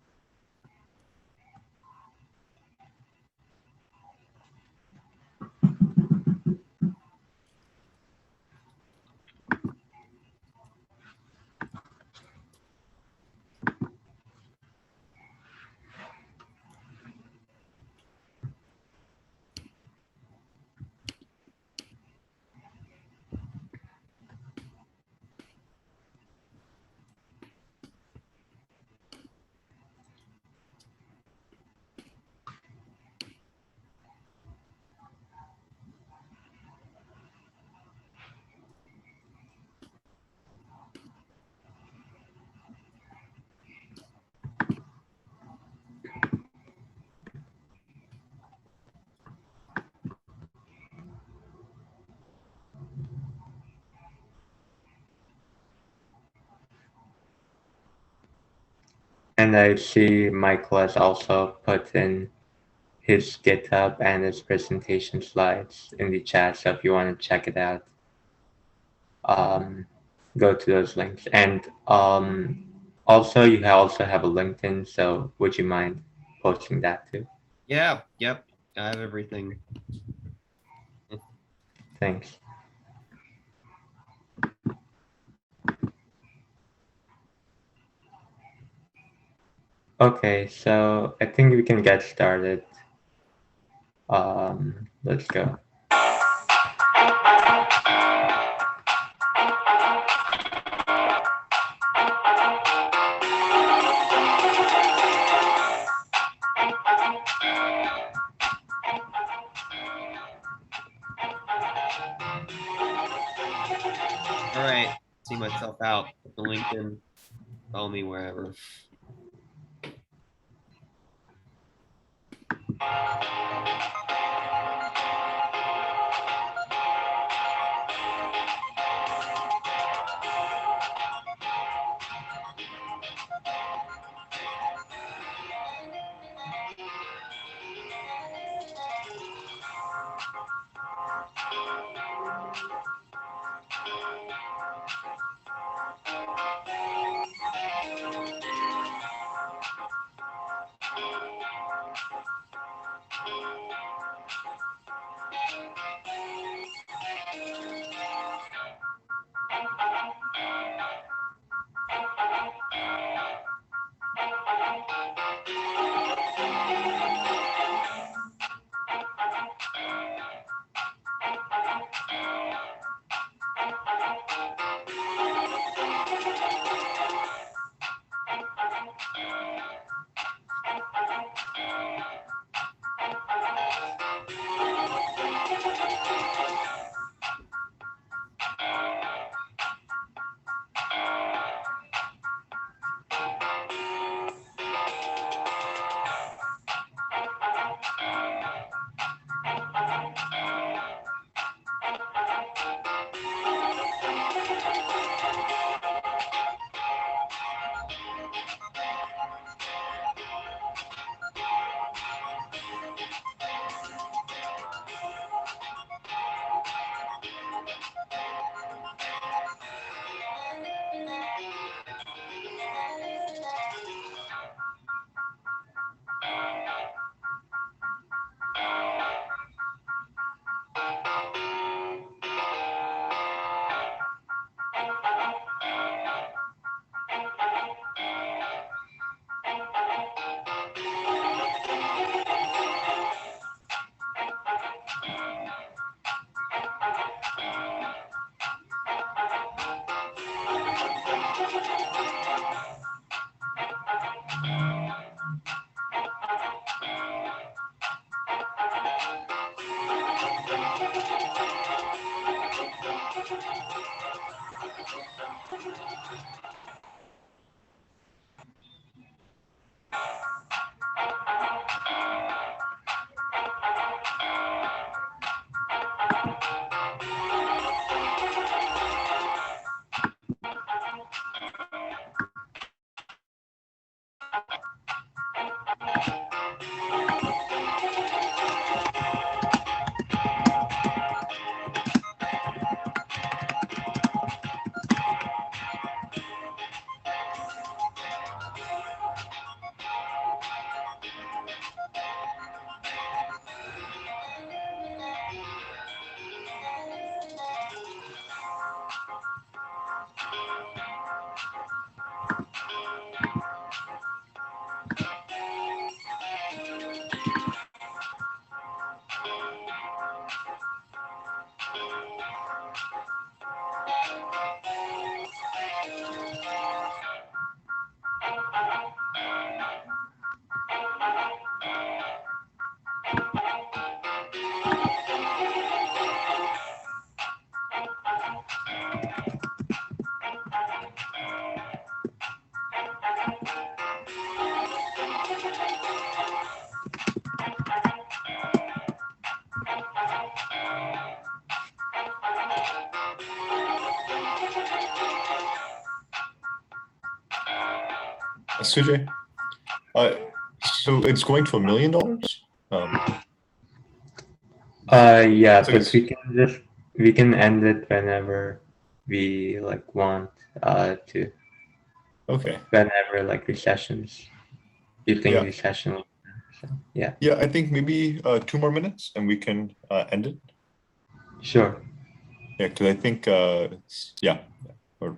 And I see Michael has also put in his GitHub and his presentation slides in the chat. So if you want to check it out, go to those links. And also, you also have a LinkedIn. So would you mind posting that too? Yeah, yep. I have everything. Thanks. Okay, so I think we can get started. Let's go. All right, see myself out with the LinkedIn. Follow me wherever. Sujay, so it's going to $1 million? Yeah, So but it's we can end it whenever we like want to, okay. whenever like the sessions, you think Yeah. the session will, so, yeah, Yeah, I think maybe 2 more minutes and we can end it. sure. Yeah, because I think yeah, or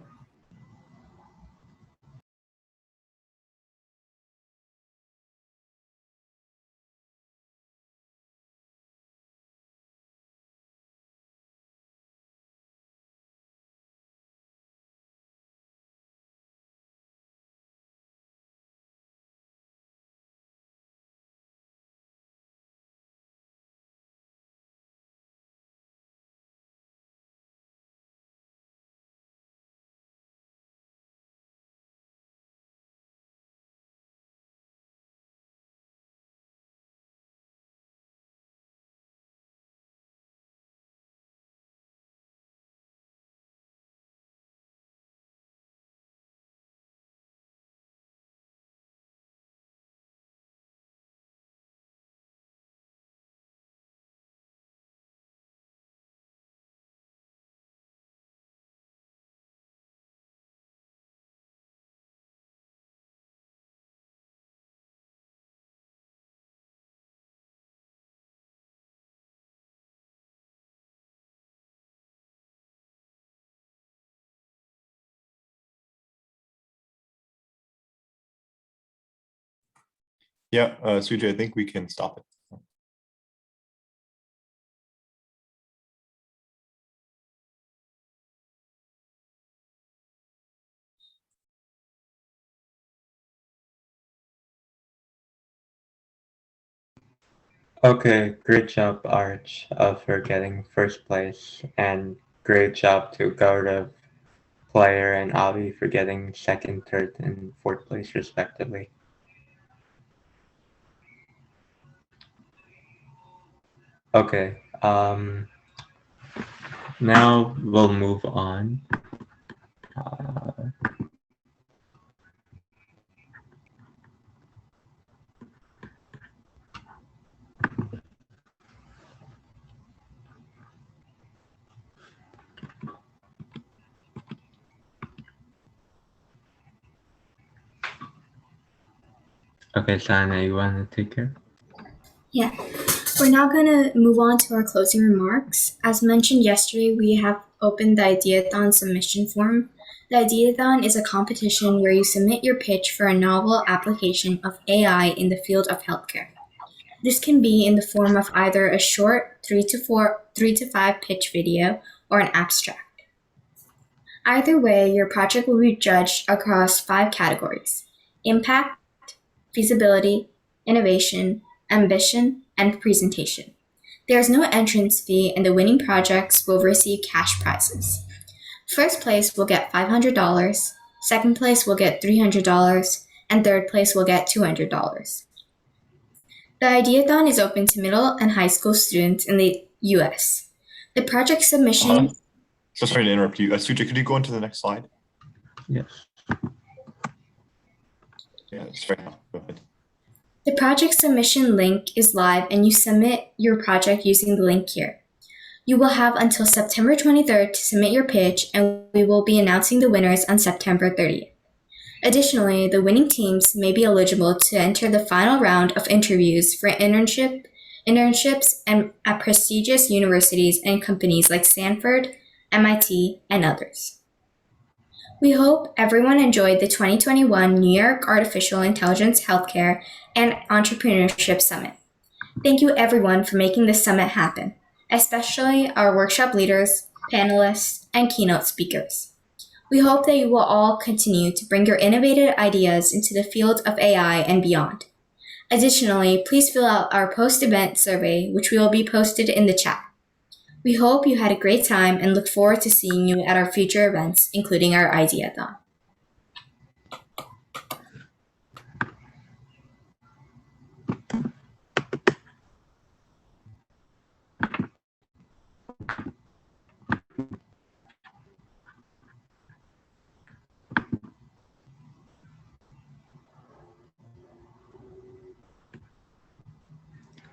Yeah, Sujay, I think we can stop it. Okay, great job, Arch, for getting first place, and great job to Gaurav, Player, and Avi for getting second, third, and fourth place, respectively. Okay, now we'll move on. Uh, okay, Sana, you want to take care? Yeah. We're now going to move on to our closing remarks. As mentioned yesterday, we have opened the Ideathon submission form. The Ideathon is a competition where you submit your pitch for a novel application of AI in the field of healthcare. This can be in the form of either a short 3 to 5 pitch video or an abstract. Either way, your project will be judged across 5 categories: impact, feasibility, innovation, ambition, and presentation. There is no entrance fee, and the winning projects will receive cash prizes. First place will get $500, second place will get $300, and third place will get $200. The Ideathon is open to middle and high school students in the US. The project submission So sorry to interrupt you. Sujay, could you go into the next slide? Yes. Yeah, it's right now. Go ahead. The project submission link is live, and you submit your project using the link here. You will have until September 23rd to submit your pitch, and we will be announcing the winners on September 30th. Additionally, the winning teams may be eligible to enter the final round of interviews for internships at prestigious universities and companies like Stanford, MIT, and others. We hope everyone enjoyed the 2021 New York Artificial Intelligence Healthcare and Entrepreneurship Summit. Thank you everyone for making this summit happen, especially our workshop leaders, panelists, and keynote speakers. We hope that you will all continue to bring your innovative ideas into the field of AI and beyond. Additionally, please fill out our post-event survey, which will be posted in the chat. We hope you had a great time and look forward to seeing you at our future events, including our Ideathon.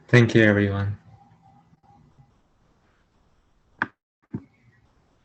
Thank you, everyone.